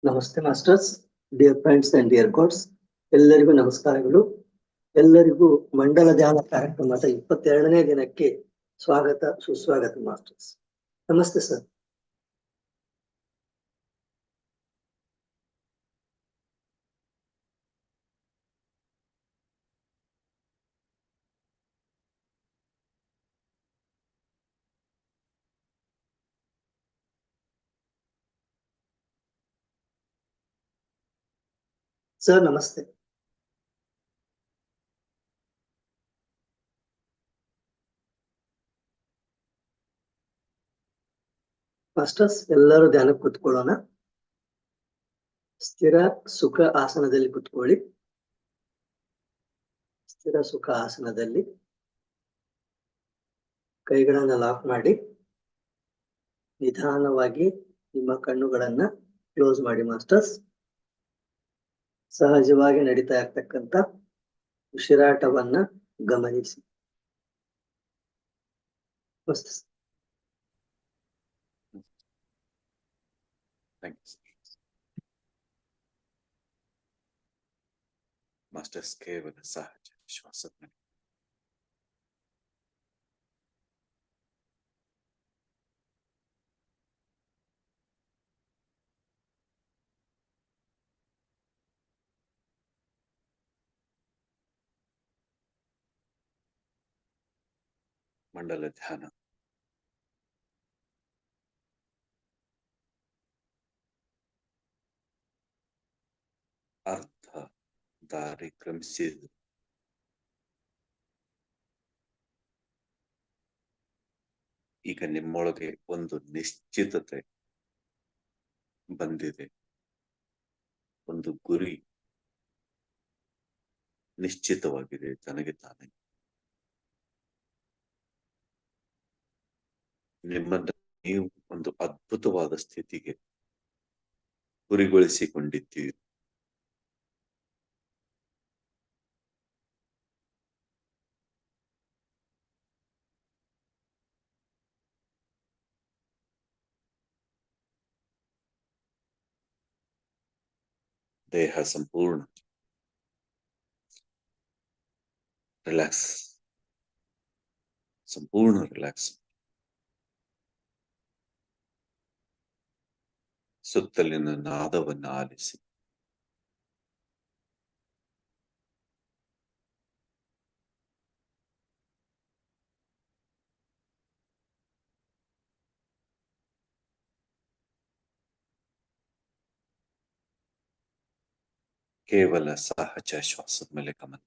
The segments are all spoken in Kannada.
ನಮಸ್ತೆ masters, dear friends and dear God's, ಎಲ್ಲರಿಗೂ ನಮಸ್ಕಾರಗಳು. ಎಲ್ಲರಿಗೂ ಮಂಡಲ ಧ್ಯಾನ ಕಾರ್ಯಕ್ರಮದ 22ನೇ ದಿನಕ್ಕೆ ಸ್ವಾಗತ, ಸುಸ್ವಾಗತ ಮಾಸ್ಟರ್ಸ್. ನಮಸ್ತೆ ಸರ್. ಸರ್ ನಮಸ್ತೆ. ಮಾಸ್ಟರ್ಸ್, ಎಲ್ಲರೂ ಧ್ಯಾನಕ್ಕೆ ಕೂತ್ಕೊಳ್ಳೋಣ. ಸ್ಥಿರ ಸುಖ ಆಸನದಲ್ಲಿ ಕೂತ್ಕೊಳ್ಳಿ. ಸ್ಥಿರ ಸುಖ ಆಸನದಲ್ಲಿ ಕೈಗಳನ್ನ ಲಾಕ್ ಮಾಡಿ ನಿಧಾನವಾಗಿ ನಿಮ್ಮ ಕಣ್ಣುಗಳನ್ನ ಕ್ಲೋಸ್ ಮಾಡಿ ಮಾಸ್ಟರ್ಸ್. ಸಹಜವಾಗಿ ನಡೀತಾ ಇರ್ತಕ್ಕಂಥ ಉಸಿರಾಟವನ್ನ ಗಮನಿಸಿ. ಮಾಸ್ಟರ್ಸ್ ಕೇವಲ ಸಹಜ ಶ್ವಾಸದ ಮೇಲೆ ಮಂಡಲ ಧ್ಯಾನ ಅರ್ಥ ದಾರಿ ಕ್ರಮಿಸಿದ ಈಗ ನಿಮ್ಮೊಳಗೆ ಒಂದು ನಿಶ್ಚಿತತೆ ಬಂದಿದೆ. ಒಂದು ಗುರಿ ನಿಶ್ಚಿತವಾಗಿದೆ ತನಗೆ ತಾನೇ. ನಿಮ್ಮನ್ನ ನೀವು ಒಂದು ಅದ್ಭುತವಾದ ಸ್ಥಿತಿಗೆ ಗುರಿಗೊಳಿಸಿಕೊಂಡಿದ್ದೀರಿ. ದೇಹ ಸಂಪೂರ್ಣ ರಿಲ್ಯಾಕ್ಸ್, ಸಂಪೂರ್ಣ ರಿಲ್ಯಾಕ್ಸ್. ಸುತ್ತಲಿನ ನಾದವನ್ನು ಆಲಿಸಿ. ಕೇವಲ ಸಹಜ ಶ್ವಾಸದ ಮೇಲೆ ಗಮನ.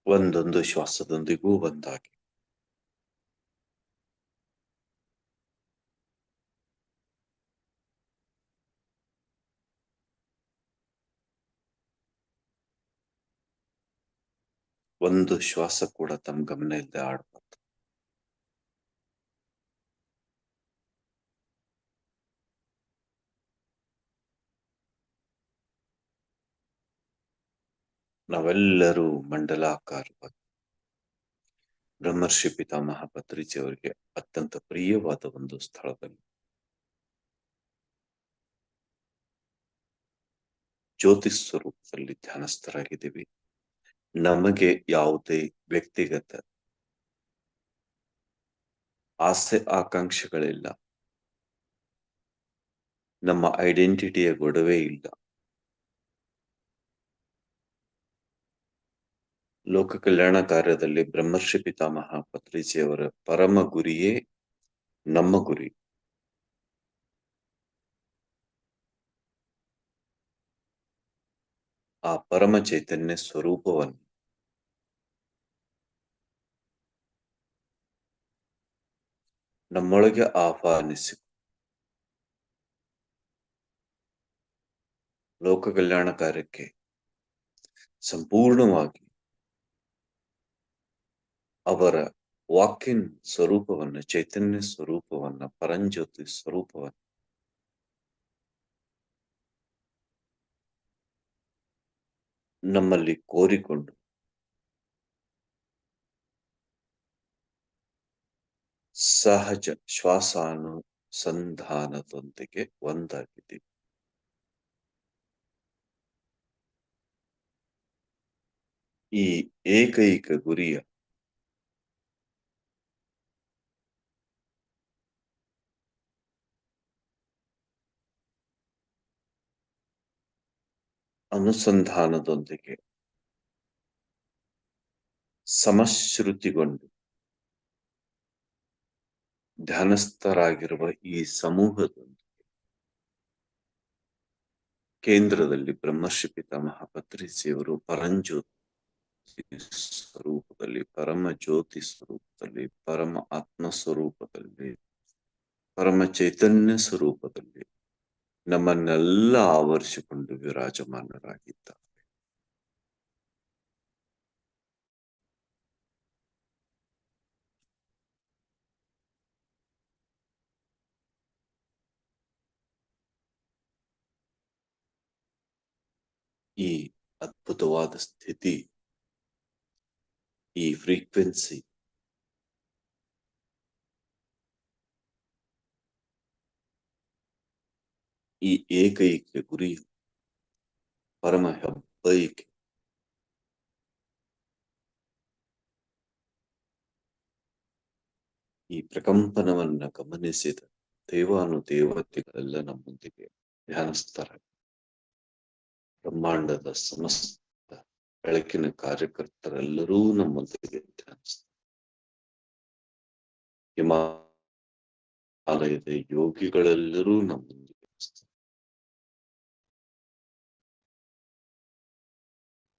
ಒಂದೊಂದು ಶ್ವಾಸದೊಂದಿಗೂ ಒಂದಾಗಿ ಒಂದು ಶ್ವಾಸ ಕೂಡ ತಮ್ಮ ಗಮನ ಇಲ್ಲದೆ ಆಡಬಾರ್ದು. ನಾವೆಲ್ಲರೂ ಮಂಡಲಾಕಾರವಾಗಿ ಬ್ರಹ್ಮರ್ಷಿ ಪಿತಾಮಹ ಪತ್ರಿಜಿ ಅವರಿಗೆ ಅತ್ಯಂತ ಪ್ರಿಯವಾದ ಒಂದು ಸ್ಥಳದಲ್ಲಿ ಜ್ಯೋತಿ ಸ್ವರೂಪದಲ್ಲಿ ಧ್ಯಾನಸ್ಥರಾಗಿದ್ದೀವಿ. ನಮಗೆ ಯಾವುದೇ ವ್ಯಕ್ತಿಗತ ಆಸೆ ಆಕಾಂಕ್ಷೆಗಳಿಲ್ಲ. ನಮ್ಮ ಐಡೆಂಟಿಟಿಯ ಗೊಡವೆ ಇಲ್ಲ. ಲೋಕ ಕಲ್ಯಾಣ ಕಾರ್ಯದಲ್ಲಿ ಬ್ರಹ್ಮರ್ಷಿ ಪಿತಾಮಹ ಪತ್ರಿಜಿ ಅವರ ಪರಮ ಗುರಿಯೇ ನಮ್ಮ ಗುರಿ. ಆ ಪರಮ ಚೈತನ್ಯ ಸ್ವರೂಪವನ್ನು ನಮ್ಮೊಳಗೆ ಆಹ್ವಾನಿಸಿ ಲೋಕ ಕಲ್ಯಾಣ ಕಾರ್ಯಕ್ಕೆ ಸಂಪೂರ್ಣವಾಗಿ ಅವರ ವಾಕಿನ್ ಸ್ವರೂಪವನ್ನು, ಚೈತನ್ಯ ಸ್ವರೂಪವನ್ನ, ಪರಂಜ್ಯೋತಿ ಸ್ವರೂಪವನ್ನು ನಮ್ಮಲ್ಲಿ ಕೋರಿಕೊಂಡು ಸಹಜ ಶ್ವಾಸಾನುಸಂಧಾನದೊಂದಿಗೆ ಒಂದಾಗಿದ್ದೀವಿ. ಈ ಏಕೈಕ ಗುರಿಯ ಅನುಸಂಧಾನದೊಂದಿಗೆ ಸಮಶ್ರುತಿಗೊಂಡು ಧ್ಯಾನಸ್ಥರಾಗಿರುವ ಈ ಸಮೂಹದೊಂದಿಗೆ ಕೇಂದ್ರದಲ್ಲಿ ಬ್ರಹ್ಮರ್ಷಿ ಪಿತಾಮಹ ಪತ್ರಿಜಿಯವರು ಪರಂಜ್ಯೋತಿ ಸ್ವರೂಪದಲ್ಲಿ, ಪರಮ ಜ್ಯೋತಿ ಸ್ವರೂಪದಲ್ಲಿ, ಪರಮ ಆತ್ಮ ಸ್ವರೂಪದಲ್ಲಿ, ಪರಮ ಚೈತನ್ಯ ಸ್ವರೂಪದಲ್ಲಿ ನಮ್ಮನ್ನೆಲ್ಲ ಆವರಿಸಿಕೊಂಡು ವಿರಾಜಮಾನರಾಗಿದ್ದಾರೆ. ಈ ಅದ್ಭುತವಾದ ಸ್ಥಿತಿ, ಈ ಫ್ರೀಕ್ವೆನ್ಸಿ ಈ ಏಕೈಕ ಗುರಿ ಪರಮ ಹೆಬ್ಬಯಕೆ ಈ ಪ್ರಕಂಪನವನ್ನ ಗಮನಿಸಿದ ದೇವಾನುದೇವತೆಗಳೆಲ್ಲ ನಮ್ಮೊಂದಿಗೆ ಧ್ಯಾನಿಸ್ತಾರೆ. ಬ್ರಹ್ಮಾಂಡದ ಸಮಸ್ತ ಬೆಳಕಿನ ಕಾರ್ಯಕರ್ತರೆಲ್ಲರೂ ನಮ್ಮೊಂದಿಗೆ ಧ್ಯಾನಿಸ್ತಾರೆ. ಹಿಮಾಲಯದ ಯೋಗಿಗಳೆಲ್ಲರೂ ನಮ್ಮೊಂದಿಗೆ ಧ್ಯಾನಿಸ್ತಾರೆ.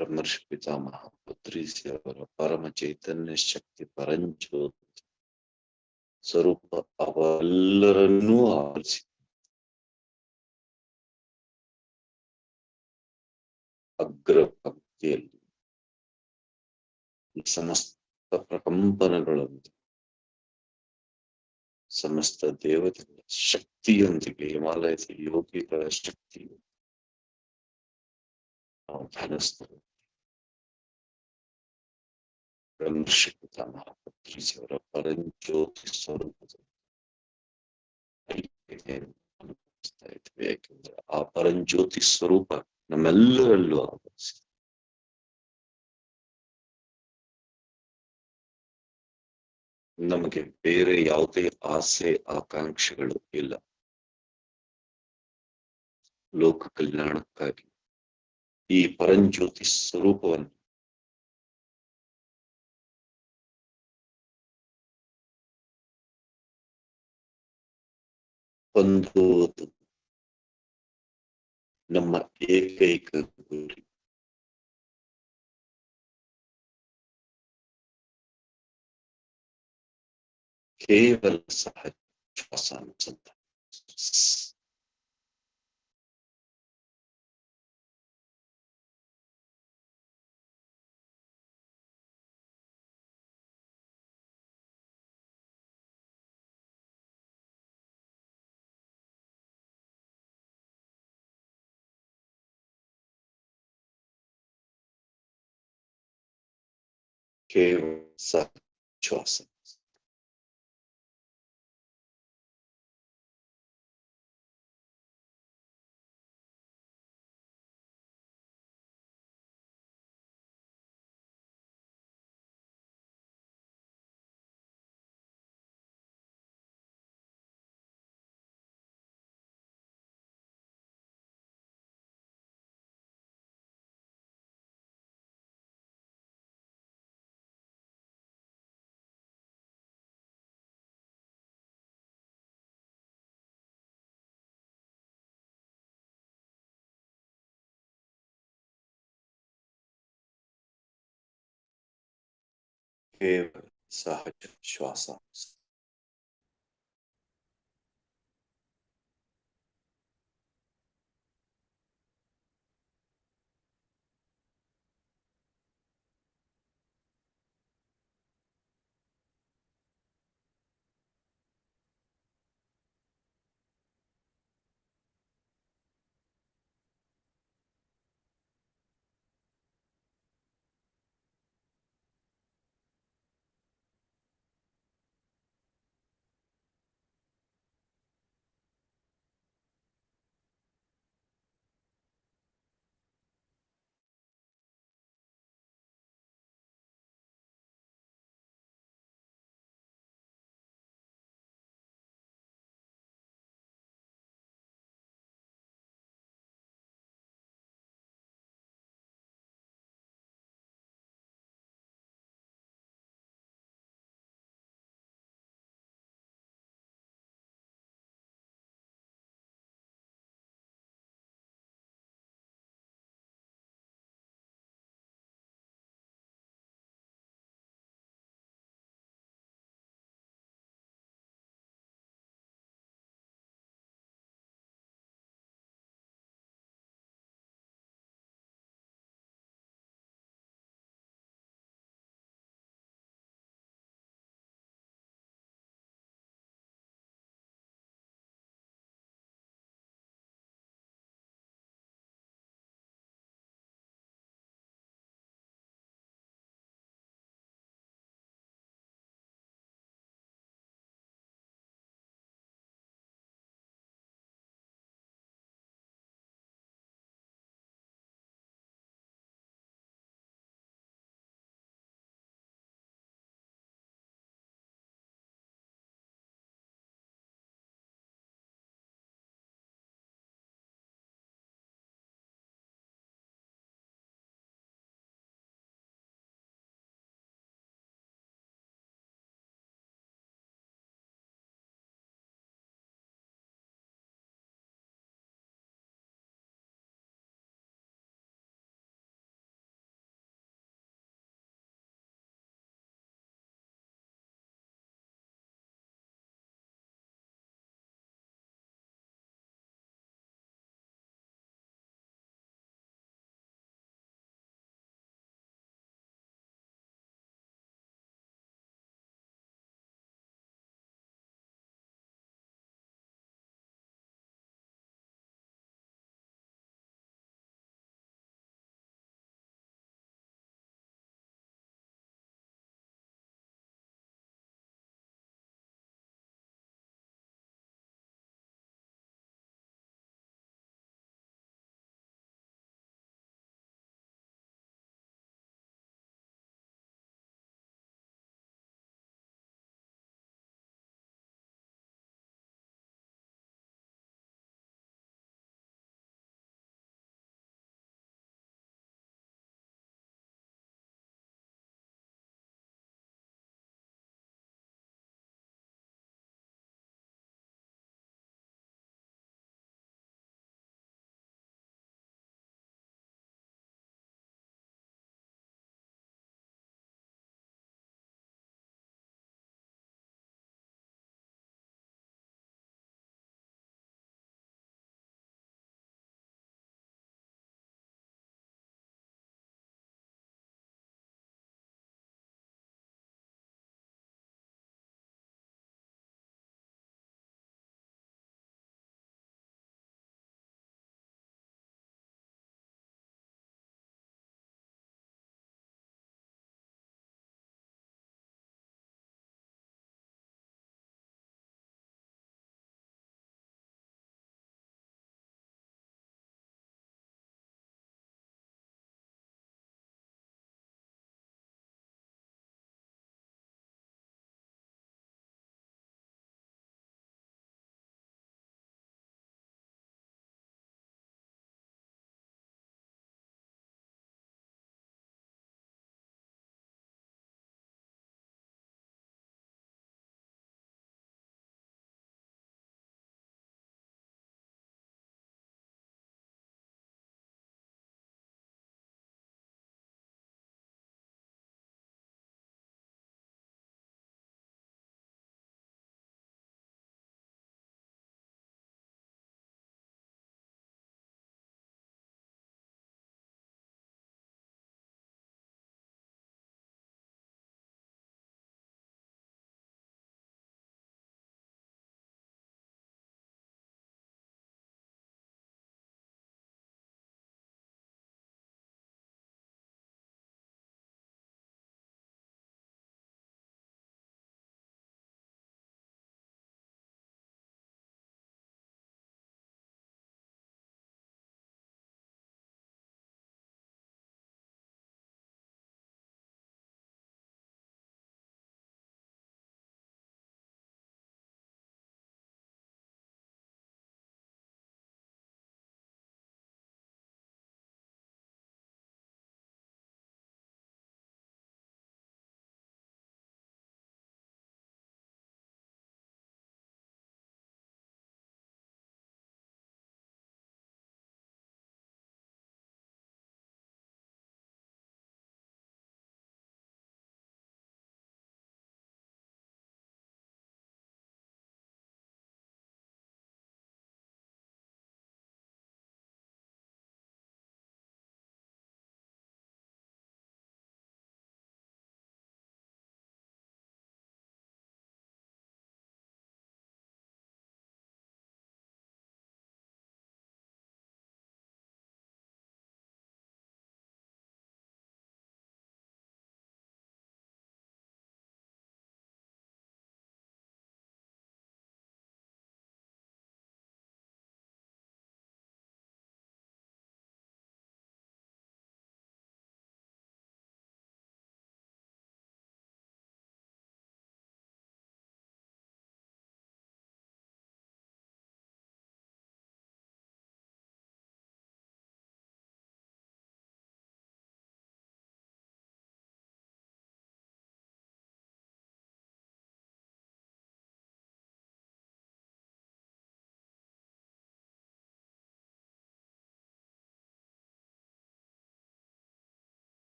ಬ್ರಹ್ಮರ್ಷಿ ಪಿತಾಮಹ ಪತ್ರಿಜಿಯವರ ಪರಮ ಚೈತನ್ಯ ಶಕ್ತಿ ಪರಂಜ್ಯೋತಿ ಸ್ವರೂಪ ಅವೆಲ್ಲರನ್ನೂ ಆವರಿಸಿ ಅಗ್ರ ಪಂಕ್ತಿಯಲ್ಲಿ ಈ ಸಮಸ್ತ ಪ್ರಕಂಪನಗಳೊಂದಿಗೆ, ಸಮಸ್ತ ದೇವತೆಗಳ ಶಕ್ತಿಯೊಂದಿಗೆ, ಹಿಮಾಲಯದ ಯೋಗಿಗಳ ಶಕ್ತಿಯು ನಾವು ಧ್ಯಾನಿಸ್ತೇವೆ. ಬ್ರಹ್ಮರ್ಷಿ ಪಿತಾಮಹ ಪತ್ರಿಜಿಯವರ ಪರಂಜ್ಯೋತಿ ಸ್ವರೂಪದಲ್ಲಿ ಅನುಭವಿಸ್ತಾ ಇದ್ವಿ. ಯಾಕೆಂದ್ರೆ ಆ ಪರಂಜ್ಯೋತಿ ಸ್ವರೂಪ ನಮ್ಮೆಲ್ಲರಲ್ಲೂ ಆವರಿಸಿ ನಮಗೆ ಬೇರೆ ಯಾವುದೇ ಆಸೆ ಆಕಾಂಕ್ಷೆಗಳು ಇಲ್ಲ. ಲೋಕ ಕಲ್ಯಾಣಕ್ಕಾಗಿ ಈ ಪರಂಜ್ಯೋತಿ ಸ್ವರೂಪವನ್ನು ಹೊಂದುವುದು ನಮ್ಮ ಏಕೈಕ ಗುರಿ. ಕೇವಲ ಸಹಜ ಶ್ವಾಸಾನುಸಂಧಾನ. ಕೇವಲ ಸಹಜ ಶ್ವಾಸ. ಕೇವಲ ಸಹಜ ಶ್ವಾಸ.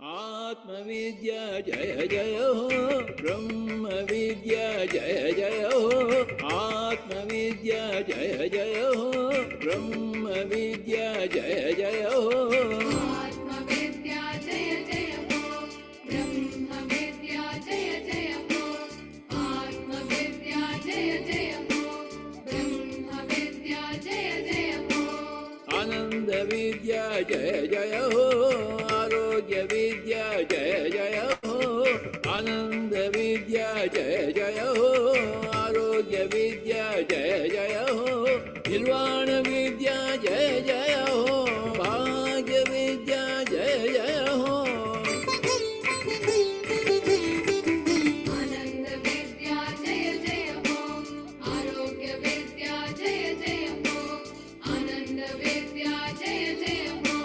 आत्मविद्या जय जय हो, ब्रह्म विद्या जय जय हो, आत्मविद्या जय जय हो, ब्रह्म विद्या जय जय हो, आत्मविद्या जय जय हो, ब्रह्म विद्या जय जय हो, आत्मविद्या जय जय हो, ब्रह्म विद्या जय जय हो, आनंद विद्या जय जय हो, आरोग्य विद्या जय जय हो, आनंद विद्या जय जय हो, आरोग्य विद्या जय जय हो, निर्वाण विद्या जय जय हो, भाग्य विद्या जय जय हो, आनंद विद्या जय जय हो, आरोग्य विद्या जय जय हो, आनंद विद्या जय जय हो,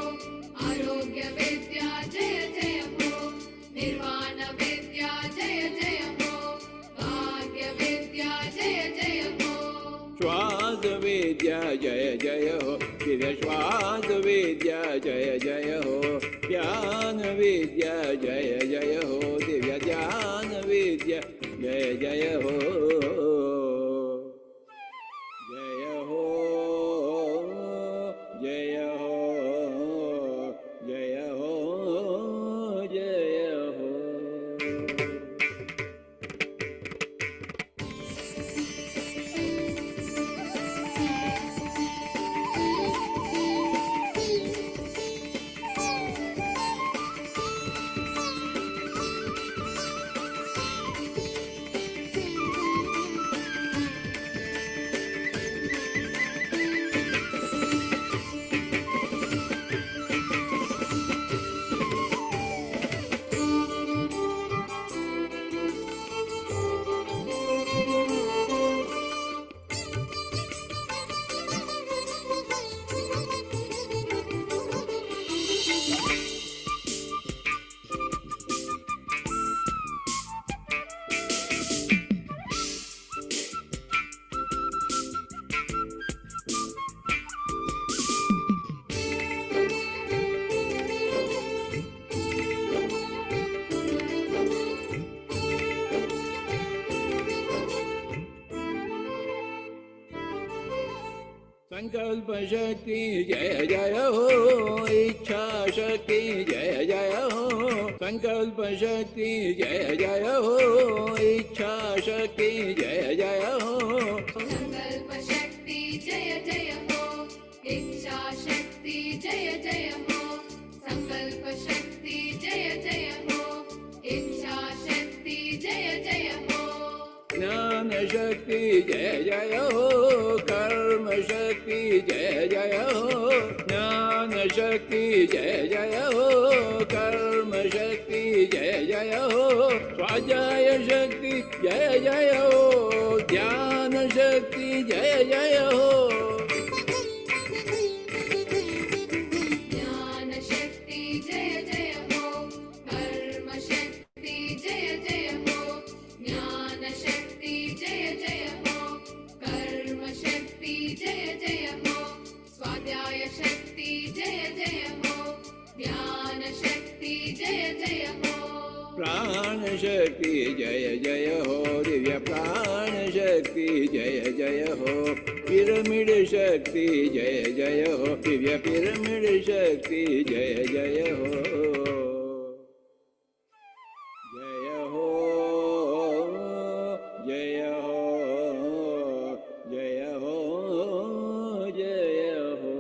आरोग्य विद्या जय जय हो, निर्वाण विद्या जय जय हो, भाग्य विद्या जय जय हो, श्वास विद्या जय जय हो, दिव्य श्वास विद्या जय जय हो, ज्ञान विद्या जय जय हो, दिव्य ज्ञान विद्या जय जय हो, जय हो, जय हो, जय हो, जय हो। संकल्प शक्ति जय जय हो, इच्छा शक्ति जय जय हो, संकल्प शक्ति जय जय हो, इच्छा शक्ति जय जय हो, संकल्प शक्ति जय जय हो, इच्छा शक्ति जय जय हो, संकल्प शक्ति जय जय हो, इच्छा शक्ति जय जय हो, ज्ञान शक्ति जय जय हो, कर्म शक्ति जय जय हो, ज्ञान शक्ति जय जय हो, कर्म शक्ति जय जय हो, स्वाध्याय शक्ति जय जय हो, ध्यान शक्ति जय जय हो, ज्ञान शक्ति जय जय हो, कर्म शक्ति जय जय हो, ज्ञान शक्ति जय जय हो, कर्म शक्ति जय जय हो, स्वाध्याय शक्ति जय जय हो, ध्यान शक्ति जय जय हो, प्राण शक्ति जय जय हो, दिव्य प्राण शक्ति जय जय हो, पिरामिड शक्ति जय जय हो, दिव्य पिरामिड शक्ति जय जय हो, जय हो, जय हो, जय हो, जय हो।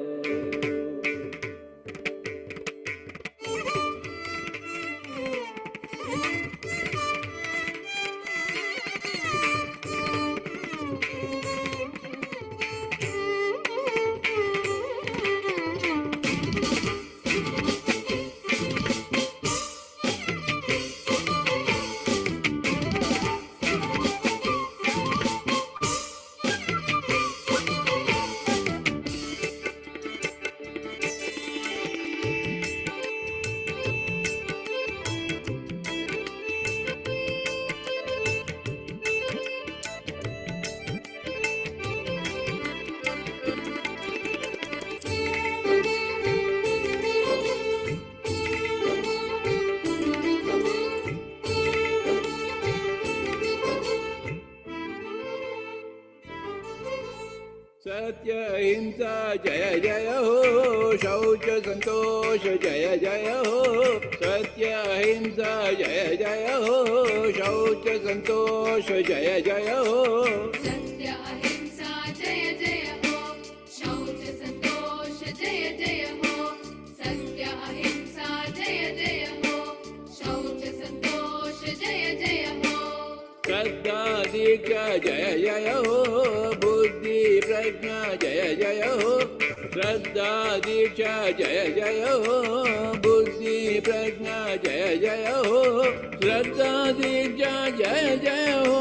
सत्य अहिंसा जय जय हो शौच संतोष जय जय हो सत्य अहिंसा जय जय हो शौच संतोष जय जय हो सत्य अहिंसा जय जय हो शौच संतोष जय जय हो सत्य अहिंसा जय जय हो शौच संतोष जय जय हो श्रद्धा दीक्षा जय जय हो बुद्धि प्रज्ञा जय जय हो श्रद्धा दीक्षा जय जय हो बुद्धि प्रज्ञा जय जय हो श्रद्धा दीक्षा जय जय हो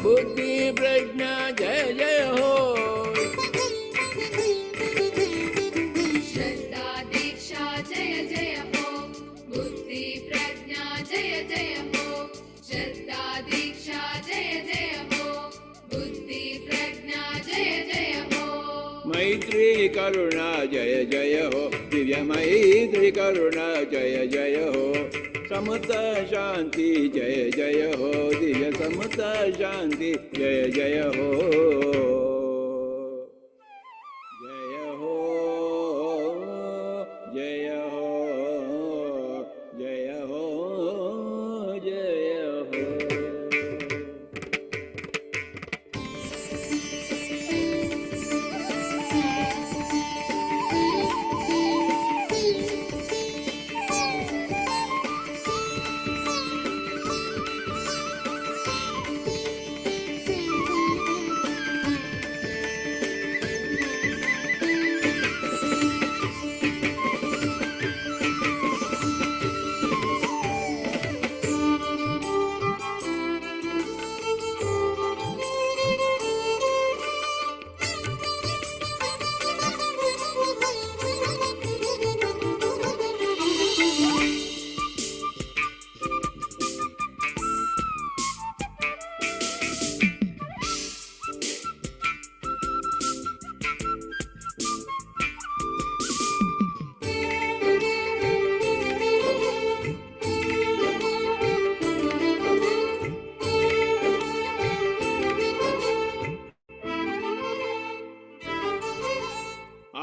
बुद्धि प्रज्ञा जय जय हो श्रद्धा दीक्षा जय जय हो बुद्धि प्रज्ञा जय जय हो श्रद्धा दीक्षा जय जय हो बुद्धि प्रज्ञा जय जय हो मैत्री करुणा जय जय हो दिव्य मैत्री करुणा जय जय हो समता शांति जय जय हो दिव्य समता शांति जय जय हो जय हो जय हो जय हो जय हो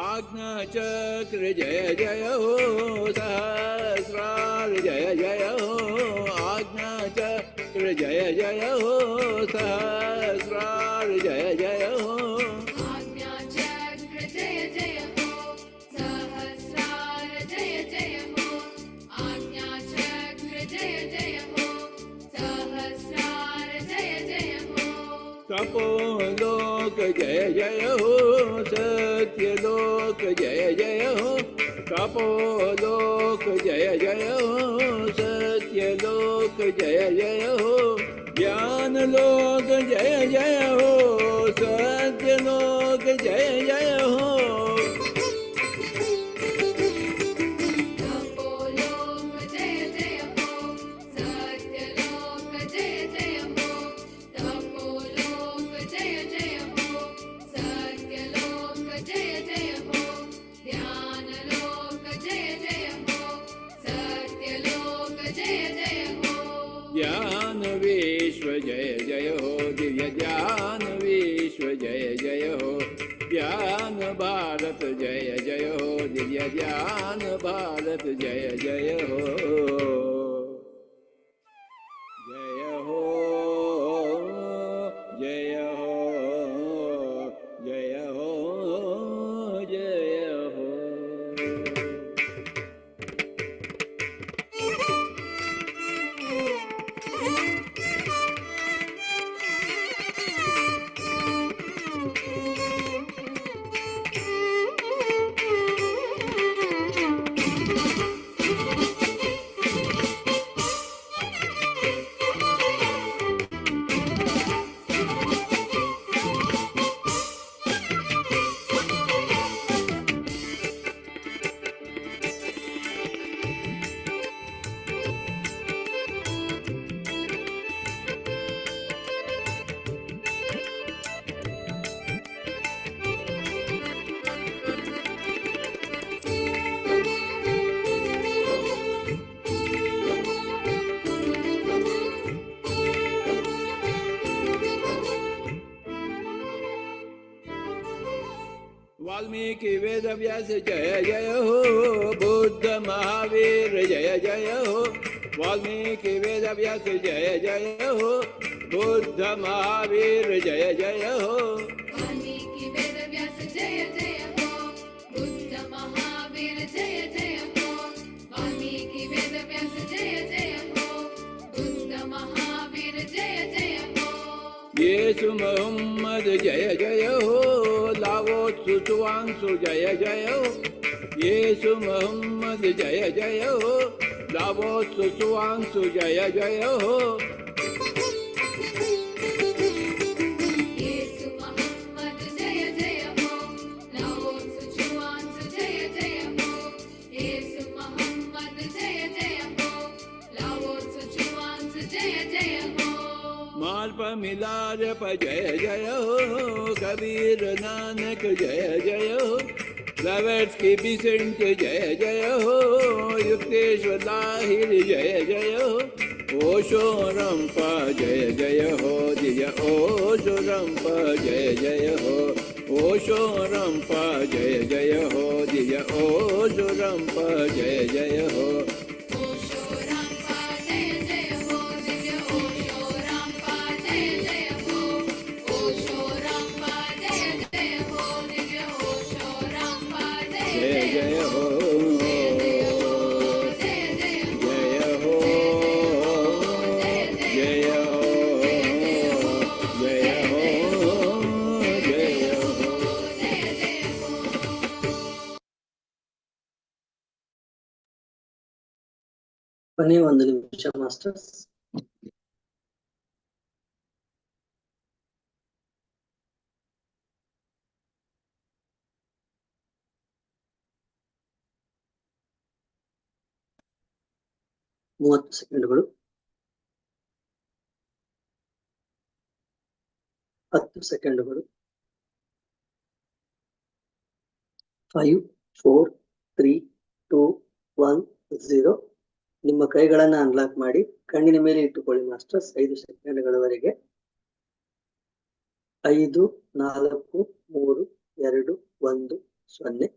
आज्ञा चक्र जय जय हो सहस्रार जय जय हो आज्ञा चक्र जय जय हो सहस्रार जय जय हो आज्ञा चक्र जय जय हो सहस्रार जय जय हो आज्ञा चक्र जय जय हो सहस्रार जय जय हो तपोलोक जय जय हो सत्यलोक जय जय हो तपोलोक जय जय हो सत्यलोक जय जय हो ज्ञानलोक जय जय हो सत्यलोक जय जय हो तपोलोक जय जय हो सत्यलोक जय जय हो तपोलोक जय जय हो सत्यलोक जय जय हो ध्यानलोक जय जय हो सत्यलोक जय जय हो ज्ञान विश्व जय जय हो दिव्य ज्ञान विश्व जय जय हो ज्ञान भारत जय जय हो दिव्य ज्ञान भारत जय जय हो जय हो जय हो जय हो जय हो वाल्मीकि वेद व्यास जय जय हो बुद्ध महावीर जय जय हो वाल्मीकि वेद व्यास जय जय हो बुद्ध महावीर जय जय हो वाल्मीकि वेद व्यास जय जय हो बुद्ध महावीर जय जय हो वाल्मीकि वेद व्यास जय जय हो बुद्ध महावीर जय जय हो येसु मोहम्मद जय जय हो लावो सुसुवांसु जय जय हो येसु मोहम्मद जय जय हो लावो सुसुवांसु जय जय हो येसु मोहम्मद जय जय हो लाओ सुजुआंसु जय जय हो येसु मोहम्मद जय जय हो लाओ सुजुआंसु जय जय हो मालप मिलार प जय जय हो कबीर नानक जय जय हो Blavatsky Vicent जय जय हो युक्तेश्वर लाहिर जय जय हो ओशो रंपा जय जय हो दिया ओशो रंपा जय जय हो ओशो रंपा जय जय हो दिया ओशो रंपा जय जय हो ओशो रामपा जय जय हो दिव्य ओशो रामपा जय जय हो ओशो रामपा जय जय हो दिव्य ओशो रामपा जय जय जय जय हो हो जय जय हो जय जय हो जय हो जय हो जय हो जय हो ಕೊನೆ ಒಂದು ನಿಮಿಷ ಮಾಸ್ಟರ್ಸ್. ಮೂವತ್ತು ಸೆಕೆಂಡ್ಗಳು. 10 ಸೆಕೆಂಡ್ಗಳು. 5 4 3 2 1 0. ನಿಮ್ಮ ಕೈಗಳನ್ನ ಅನ್ಲಾಕ್ ಮಾಡಿ ಕಣ್ಣಿನ ಮೇಲೆ ಇಟ್ಟುಕೊಳ್ಳಿ ಮಾಸ್ಟರ್ಸ್ 5 ಸೆಕೆಂಡ್ಗಳವರೆಗೆ. 5 4 3 2 1 0.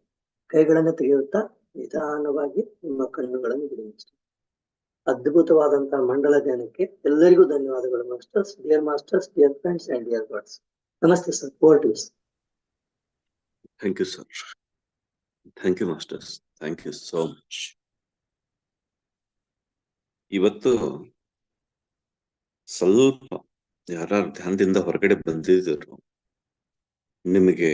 ಕೈಗಳನ್ನ ತೆಗೆಯುತ್ತಾ ನಿಧಾನವಾಗಿ ನಿಮ್ಮ ಕಣ್ಣುಗಳನ್ನು ಬಿಡಿ ಮಾಸ್ಟರ್. ಅದ್ಭುತವಾದಂತಹ ಮಂಡಲ ಧ್ಯಾನಕ್ಕೆ ಎಲ್ಲರಿಗೂ ಧನ್ಯವಾದಗಳು masters. Dear masters, dear friends and dear gods, ನಮಸ್ತೆ sir. Over to you sir. Thank you sir. Thank you masters. Thank you so much. ಇವತ್ತು ಸ್ವಲ್ಪ ಯಾರು ಧ್ಯಾನದಿಂದ ಹೊರಗಡೆ ಬಂದಿದ್ರು, ನಿಮಗೆ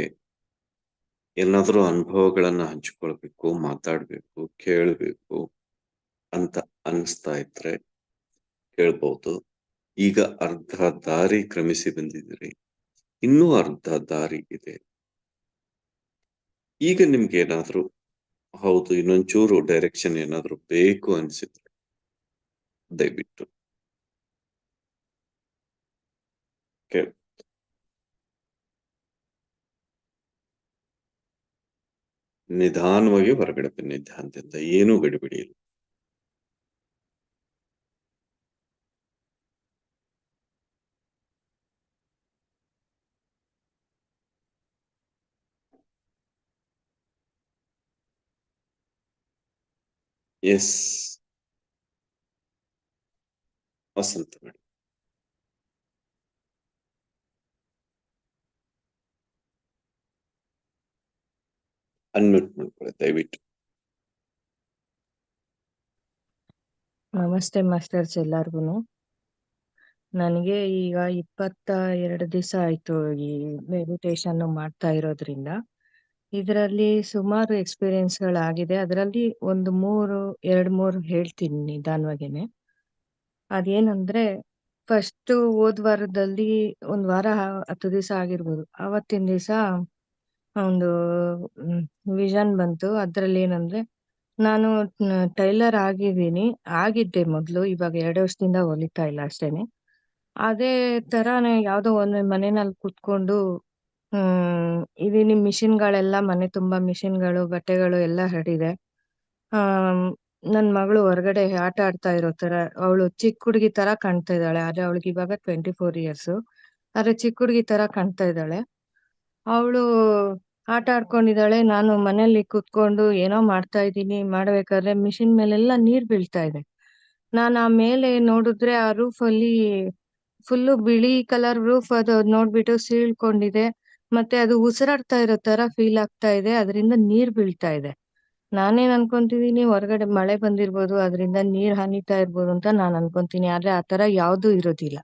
ಏನಾದ್ರೂ ಅನುಭವಗಳನ್ನ ಹಂಚಿಕೊಳ್ಬೇಕು, ಮಾತಾಡ್ಬೇಕು, ಕೇಳ್ಬೇಕು ಅಂತ ಅನಿಸ್ತಾ ಇದ್ರೆ ಕೇಳ್ಬಹುದು. ಈಗ ಅರ್ಧ ದಾರಿ ಕ್ರಮಿಸಿ ಬಂದಿದ್ದೀರಿ, ಇನ್ನೂ ಅರ್ಧ ದಾರಿ ಇದೆ. ಈಗ ನಿಮ್ಗೆ ಏನಾದ್ರು ಹೌದು ಇನ್ನೊಂಚೂರು ಡೈರೆಕ್ಷನ್ ಏನಾದ್ರು ಬೇಕು ಅನ್ಸಿದ್ರೆ ದಯವಿಟ್ಟು ಕೇಳಿ. ನಿಧಾನವಾಗಿ ಹೊರಗಡೆ ಬನ್ನಿ ಧ್ಯಾನದಿಂದ, ಏನೂ ಗಡಿಬಿಡಿ ಇಲ್ಲ. ಎಸ್ ವಸಂತ ಮೇಡಮ್. ಅನ್ಮ್ಯೂಟ್ ಮಾಡ್ಕೊಳ್ಳಿ ದಯವಿಟ್ಟು. ನಮಸ್ತೆ ಮಾಸ್ಟರ್ಸ್ ಎಲ್ಲಾರ್ಗುನು. ನನಗೆ ಈಗ 22 ದಿವಸ ಆಯ್ತು ಈ ಮೆಡಿಟೇಷನ್ ಮಾಡ್ತಾ ಇರೋದ್ರಿಂದ. ಇದರಲ್ಲಿ ಸುಮಾರು ಎಕ್ಸ್ಪೀರಿಯನ್ಸ್ಗಳಾಗಿದೆ. ಅದರಲ್ಲಿ ಒಂದು 2-3 ಹೇಳ್ತೀನಿ ನಿಧಾನವಾಗೇನೆ. ಅದೇನಂದ್ರೆ, ಫಸ್ಟ್ ಹೋದ್ ವಾರದಲ್ಲಿ 1 ವಾರ 10 ದಿವಸ ಆಗಿರ್ಬೋದು. ಆವತ್ತಿನ ದಿವಸ ಒಂದು ವಿಷನ್ ಬಂತು. ಅದ್ರಲ್ಲಿ ಏನಂದ್ರೆ, ನಾನು ಟೈಲರ್ ಆಗಿದ್ದೆ ಮೊದ್ಲು. ಇವಾಗ 2 ವರ್ಷದಿಂದ ಹೊಲಿತಾ ಇಲ್ಲ ಅಷ್ಟೇನೆ. ಅದೇ ತರ ಯಾವ್ದೋ ಒಂದು ಮನೆಯಲ್ಲಿ ಕುತ್ಕೊಂಡು ಇದೀನಿ. ಮಿಷಿನ್ಗಳೆಲ್ಲ ಮನೆ ತುಂಬಾ ಮಿಷಿನ್ಗಳು, ಬಟ್ಟೆಗಳು ಎಲ್ಲ ಹರಡಿದೆ. ನನ್ ಮಗಳು ಹೊರಗಡೆ ಆಟ ಆಡ್ತಾ ಇರೋ ತರ, ಅವಳು ಚಿಕ್ಕ ಹುಡುಗಿ ತರ ಕಾಣ್ತಾ ಇದ್ದಾಳೆ. ಆದ್ರೆ ಅವಳಿಗೆ ಇವಾಗ 24 ಇಯರ್ಸ್. ಆದ್ರೆ ಚಿಕ್ಕ ಹುಡುಗಿ ತರ ಕಾಣ್ತಾ ಇದ್ದಾಳೆ. ಅವಳು ಆಟ ಆಡ್ಕೊಂಡಿದ್ದಾಳೆ. ನಾನು ಮನೇಲಿ ಕೂತ್ಕೊಂಡು ಏನೋ ಮಾಡ್ತಾ ಇದ್ದೀನಿ. ಮಾಡ್ಬೇಕಾದ್ರೆ ಮಿಷಿನ್ ಮೇಲೆಲ್ಲ ನೀರ್ ಬೀಳ್ತಾ ಇದೆ. ನಾನು ಆ ಮೇಲೆ ನೋಡಿದ್ರೆ ಆ ರೂಫ್ ಅಲ್ಲಿ ಫುಲ್ಲು ಬಿಳಿ ಕಲರ್ ರೂಫ್, ಅದು ನೋಡ್ಬಿಟ್ಟು ಸೀಳ್ಕೊಂಡಿದೆ. ಮತ್ತೆ ಅದು ಉಸಿರಾಡ್ತಾ ಇರೋ ತರ ಫೀಲ್ ಆಗ್ತಾ ಇದೆ. ಅದರಿಂದ ನೀರ್ ಬೀಳ್ತಾ ಇದೆ. ನಾನೇನ್ ಅನ್ಕೊಂತಿದೀನಿ, ಹೊರಗಡೆ ಮಳೆ ಬಂದಿರ್ಬೋದು, ಅದರಿಂದ ನೀರ್ ಹನಿತಾ ಇರ್ಬೋದು ಅಂತ ನಾನ್ ಅನ್ಕೊಂತೀನಿ. ಆದ್ರೆ ಆತರ ಯಾವ್ದೂ ಇರೋದಿಲ್ಲ.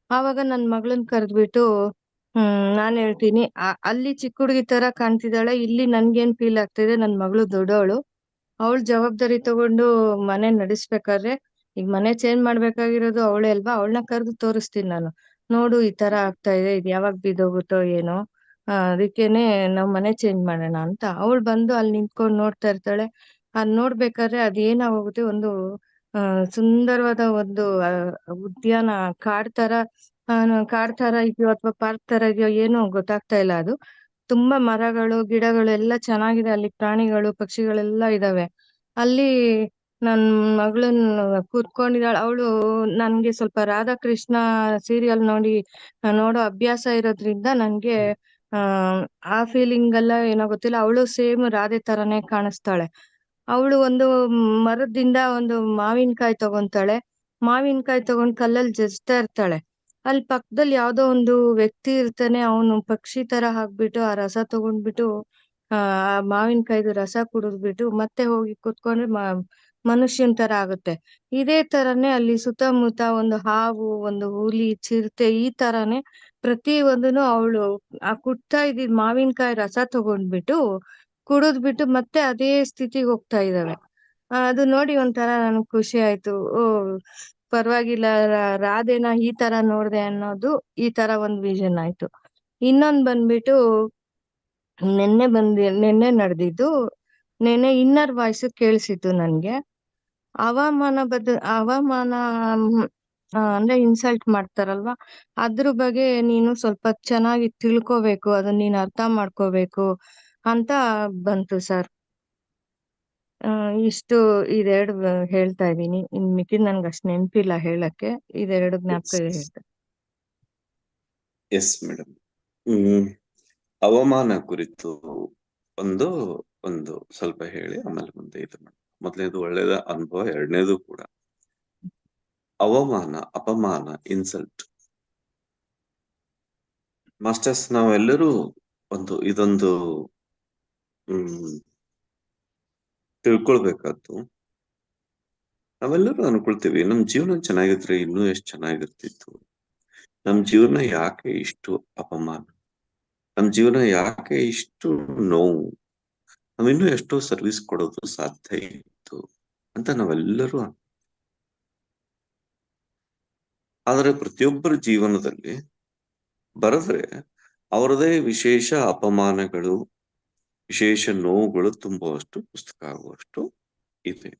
ಆವಾಗ ನನ್ ಮಗಳನ್ ಕರೆದ್ಬಿಟ್ಟು ನಾನ್ ಹೇಳ್ತೀನಿ, ಅಲ್ಲಿ ಚಿಕ್ಕ ಹುಡುಗಿ ತರ ಕಾಣ್ತಿದ್ದಾಳೆ, ಇಲ್ಲಿ ನನ್ಗೇನ್ ಫೀಲ್ ಆಗ್ತಿದೆ, ನನ್ ಮಗಳು ದೊಡ್ಡವಳು, ಅವಳು ಜವಾಬ್ದಾರಿ ತಗೊಂಡು ಮನೆ ನಡೆಸ್ಬೇಕಾದ್ರೆ, ಈಗ ಮನೆ ಚೇಂಜ್ ಮಾಡ್ಬೇಕಾಗಿರೋದು ಅವಳೇ ಅಲ್ವಾ, ಅವಳನ್ನ ಕರೆದು ತೋರಿಸ್ತೀನಿ ನಾನು. ನೋಡು ಈ ತರ ಆಗ್ತಾ ಇದೆ, ಇದು ಯಾವಾಗ ಬಿದ್ದೋಗುತ್ತೋ ಏನೋ, ಅದಕ್ಕೇನೆ ನಾವ್ ಮನೆ ಚೇಂಜ್ ಮಾಡೋಣ ಅಂತ. ಅವಳು ಬಂದು ಅಲ್ಲಿ ನಿಂತ್ಕೊಂಡು ನೋಡ್ತಾ ಇರ್ತಾಳೆ. ನೋಡ್ಬೇಕಾದ್ರೆ ಅದೇನಾಗೋಗುತ್ತೆ, ಒಂದು ಸುಂದರವಾದ ಒಂದು ಉದ್ಯಾನ, ಕಾಡ್ ತರ ಇದೆಯೋ ಅಥವಾ ಪಾರ್ಕ್ ತರ ಇದೆಯೋ ಏನೋ ಗೊತ್ತಾಗ್ತಾ ಇಲ್ಲ. ಅದು ತುಂಬಾ ಮರಗಳು ಗಿಡಗಳು ಎಲ್ಲ ಚೆನ್ನಾಗಿದೆ. ಅಲ್ಲಿ ಪ್ರಾಣಿಗಳು ಪಕ್ಷಿಗಳೆಲ್ಲ ಇದಾವೆ. ಅಲ್ಲಿ ನನ್ ಮಗಳನ್ ಕೂತ್ಕೊಂಡಿದ್ದಾಳೆ. ಅವಳು ನನ್ಗೆ ಸ್ವಲ್ಪ ರಾಧಾಕೃಷ್ಣ ಸೀರಿಯಲ್ ನೋಡೋ ಅಭ್ಯಾಸ ಇರೋದ್ರಿಂದ ನನ್ಗೆ ಆ ಫೀಲಿಂಗ್ ಎಲ್ಲ ಏನೋ ಗೊತ್ತಿಲ್ಲ, ಅವಳು ಸೇಮ್ ರಾಧೆ ತರಾನೇ ಕಾಣಿಸ್ತಾಳೆ. ಅವಳು ಒಂದು ಮರದಿಂದ ಒಂದು ಮಾವಿನಕಾಯಿ ತಗೊಂತಾಳೆ. ಮಾವಿನಕಾಯಿ ತಗೊಂಡ್ ಕಲ್ಲಲ್ಲಿ ಜಜ್ತಾ ಇರ್ತಾಳೆ. ಅಲ್ಲಿ ಪಕ್ಕದಲ್ಲಿ ಯಾವ್ದೋ ಒಂದು ವ್ಯಕ್ತಿ ಇರ್ತಾನೆ, ಅವನು ಪಕ್ಷಿ ತರ ಹಾಕ್ಬಿಟ್ಟು ಆ ರಸ ತಗೊಂಡ್ಬಿಟ್ಟು ಆ ಮಾವಿನಕಾಯ್ದು ರಸ ಕುಡಿದ್ಬಿಟ್ಟು ಮತ್ತೆ ಹೋಗಿ ಕುತ್ಕೊಂಡ್ರೆ ಮನುಷ್ಯನ್ ತರ ಆಗುತ್ತೆ. ಇದೇ ತರನೇ ಅಲ್ಲಿ ಸುತ್ತಮುತ್ತ ಒಂದು ಹಾವು, ಒಂದು ಹುಲಿ, ಚಿರತೆ, ಈ ತರಾನೇ ಪ್ರತಿ ಒಂದನು ಅವಳು ಆ ಕುಟ್ತಾ ಇದ್ದಿದ್ ಮಾವಿನಕಾಯಿ ರಸ ತಗೊಂಡ್ಬಿಟ್ಟು ಕುಡಿದ್ಬಿಟ್ಟು ಮತ್ತೆ ಅದೇ ಸ್ಥಿತಿಗೆ ಹೋಗ್ತಾ ಇದಾವೆ. ಅದು ನೋಡಿ ಒಂಥರ ನನ್ಗ್ ಖುಷಿ ಆಯ್ತು. ಓ ಪರವಾಗಿಲ್ಲ, ರಾಧೆನ ಈ ತರ ನೋಡ್ದೆ ಅನ್ನೋದು ಈ ತರ ಒಂದ್ ವಿಷನ್ ಆಯ್ತು. ಇನ್ನೊಂದ್ ಬಂದ್ಬಿಟ್ಟು ನಿನ್ನೆ ನಡೆದಿದ್ದು. ನಿನ್ನೆ ಇನ್ನರ್ ವಾಯ್ಸ್ ಕೇಳಿಸಿತ್ತು ನನ್ಗೆ. ಹವಾಮಾನ ಅಂದ್ರೆ ಇನ್ಸಲ್ಟ್ ಮಾಡ್ತಾರಲ್ವಾ, ಅದ್ರ ಬಗ್ಗೆ ನೀನು ಸ್ವಲ್ಪ ಚೆನ್ನಾಗಿ ತಿಳ್ಕೋಬೇಕು, ಅದನ್ನ ನೀನ್ ಅರ್ಥ ಮಾಡ್ಕೋಬೇಕು ಅಂತ ಬಂತು ಸರ್. ಇಷ್ಟು ಇದೆರಡು ಹೇಳ್ತಾ ಇದೀನಿ. ಇನ್ ಮಿಕ್ಕಿದ್ ನನ್ಗೆ ಅಷ್ಟ್ ನೆನ್ಪಿಲ್ಲ ಹೇಳಕ್ಕೆ. ಇದೆರಡು ಜ್ಞಾಪಕ ಹೇಳ್ತಾ. Yes madam. ಹವಾಮಾನ ಕುರಿತು ಒಂದು ಒಂದು ಸ್ವಲ್ಪ ಹೇಳಿ ಆಮೇಲೆ ಮುಂದೆ ಇದು ಮಾಡಿ. ಮೊದಲನೇದು ಒಳ್ಳೆಯದ ಅನುಭವ, ಎರಡನೇದು ಕೂಡ ಅವಮಾನ, ಅಪಮಾನ, ಇನ್ಸಲ್ಟ್. ಮಾಸ್ಟರ್ಸ್, ನಾವೆಲ್ಲರೂ ಇದೊಂದು ತಿಳ್ಕೊಳ್ಬೇಕಾದ್ದು. ನಾವೆಲ್ಲರೂ ಅನ್ಕೊಳ್ತೀವಿ ನಮ್ ಜೀವನ ಚೆನ್ನಾಗಿದ್ರೆ ಇನ್ನೂ ಎಷ್ಟು ಚೆನ್ನಾಗಿರ್ತಿತ್ತು, ನಮ್ ಜೀವನ ಯಾಕೆ ಇಷ್ಟು ಅಪಮಾನ, ನಮ್ ಜೀವನ ಯಾಕೆ ಇಷ್ಟು ನೋವು, ನಾವಿನ್ನೂ ಎಷ್ಟೋ ಸರ್ವಿಸ್ ಕೊಡೋದು ಸಾಧ್ಯ ಇತ್ತು ಅಂತ ನಾವೆಲ್ಲರೂ. ಆದರೆ ಪ್ರತಿಯೊಬ್ಬರ ಜೀವನದಲ್ಲಿ ಬರೆದ್ರೆ ಅವರದೇ ವಿಶೇಷ ಅಪಮಾನಗಳು, ವಿಶೇಷ ನೋವುಗಳು ತುಂಬುವಷ್ಟು ಪುಸ್ತಕ ಆಗುವಷ್ಟು ಇದೆ.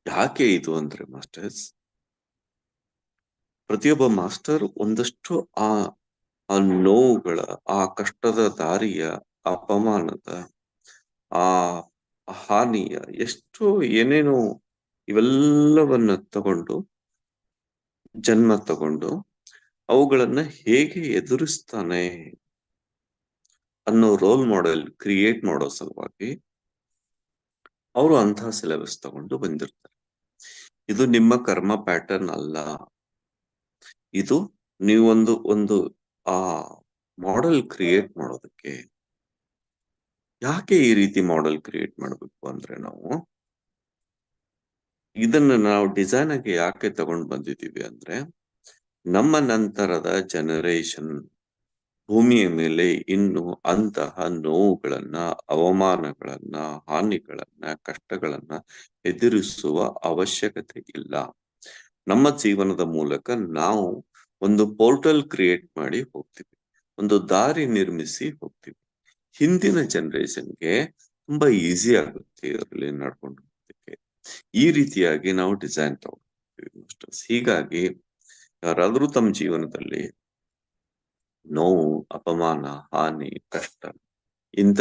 ಯಾಕೆ ಇದು ಅಂದ್ರೆ ಮಾಸ್ಟರ್ಸ್, ಪ್ರತಿಯೊಬ್ಬ ಮಾಸ್ಟರ್ ಒಂದಷ್ಟು ಆ ನೋವುಗಳ, ಆ ಕಷ್ಟದ ದಾರಿಯ, ಅಪಮಾನದ, ಆ ಹಾನಿಯ, ಎಷ್ಟು ಏನೇನೋ ಇವೆಲ್ಲವನ್ನ ತಗೊಂಡು ಜನ್ಮ ತಗೊಂಡು ಅವುಗಳನ್ನ ಹೇಗೆ ಎದುರಿಸ್ತಾನೆ ಅನ್ನೋ ರೋಲ್ ಮಾಡೆಲ್ ಕ್ರಿಯೇಟ್ ಮಾಡೋ ಸಲುವಾಗಿ ಅವರು ಅಂತಹ ಸಿಲೆಬಸ್ ತಗೊಂಡು ಬಂದಿರ್ತಾರೆ. ಇದು ನಿಮ್ಮ ಕರ್ಮ ಪ್ಯಾಟರ್ನ್ ಅಲ್ಲ. ಇದು ನೀವೊಂದು ಆ ಮಾಡೆಲ್ ಕ್ರಿಯೇಟ್ ಮಾಡೋದಕ್ಕೆ. ಯಾಕೆ ಈ ರೀತಿ ಮಾಡೆಲ್ ಕ್ರಿಯೇಟ್ ಮಾಡ್ಬೇಕು ಅಂದ್ರೆ, ನಾವು ಡಿಸೈನ್ ಆಗಿ ಯಾಕೆ ತಗೊಂಡ್ ಬಂದಿದ್ದೀವಿ ಅಂದ್ರೆ, ನಮ್ಮ ನಂತರದ ಜನರೇಷನ್ ಭೂಮಿಯ ಮೇಲೆ ಇನ್ನು ಅಂತಹ ನೋವುಗಳನ್ನ, ಅವಮಾನಗಳನ್ನ, ಹಾನಿಗಳನ್ನ, ಕಷ್ಟಗಳನ್ನ ಎದುರಿಸುವ ಅವಶ್ಯಕತೆ ಇಲ್ಲ. ನಮ್ಮ ಜೀವನದ ಮೂಲಕ ನಾವು ಒಂದು ಪೋರ್ಟಲ್ ಕ್ರಿಯೇಟ್ ಮಾಡಿ ಹೋಗ್ತೀವಿ, ಒಂದು ದಾರಿ ನಿರ್ಮಿಸಿ ಹೋಗ್ತೀವಿ. ಹಿಂದಿನ ಜನರೇಷನ್ಗೆ ತುಂಬಾ ಈಸಿ ಆಗುತ್ತೆ ಇದರಲ್ಲಿ ನಡ್ಕೊಂಡು ಹೋಗೋದಕ್ಕೆ. ಈ ರೀತಿಯಾಗಿ ನಾವು ಡಿಸೈನ್ ತಗೊಂಡ್ತೀವಿ. ಹೀಗಾಗಿ ಯಾರಾದ್ರೂ ತಮ್ಮ ಜೀವನದಲ್ಲಿ ನೋವು, ಅಪಮಾನ, ಹಾನಿ, ಕಷ್ಟ ಇಂಥ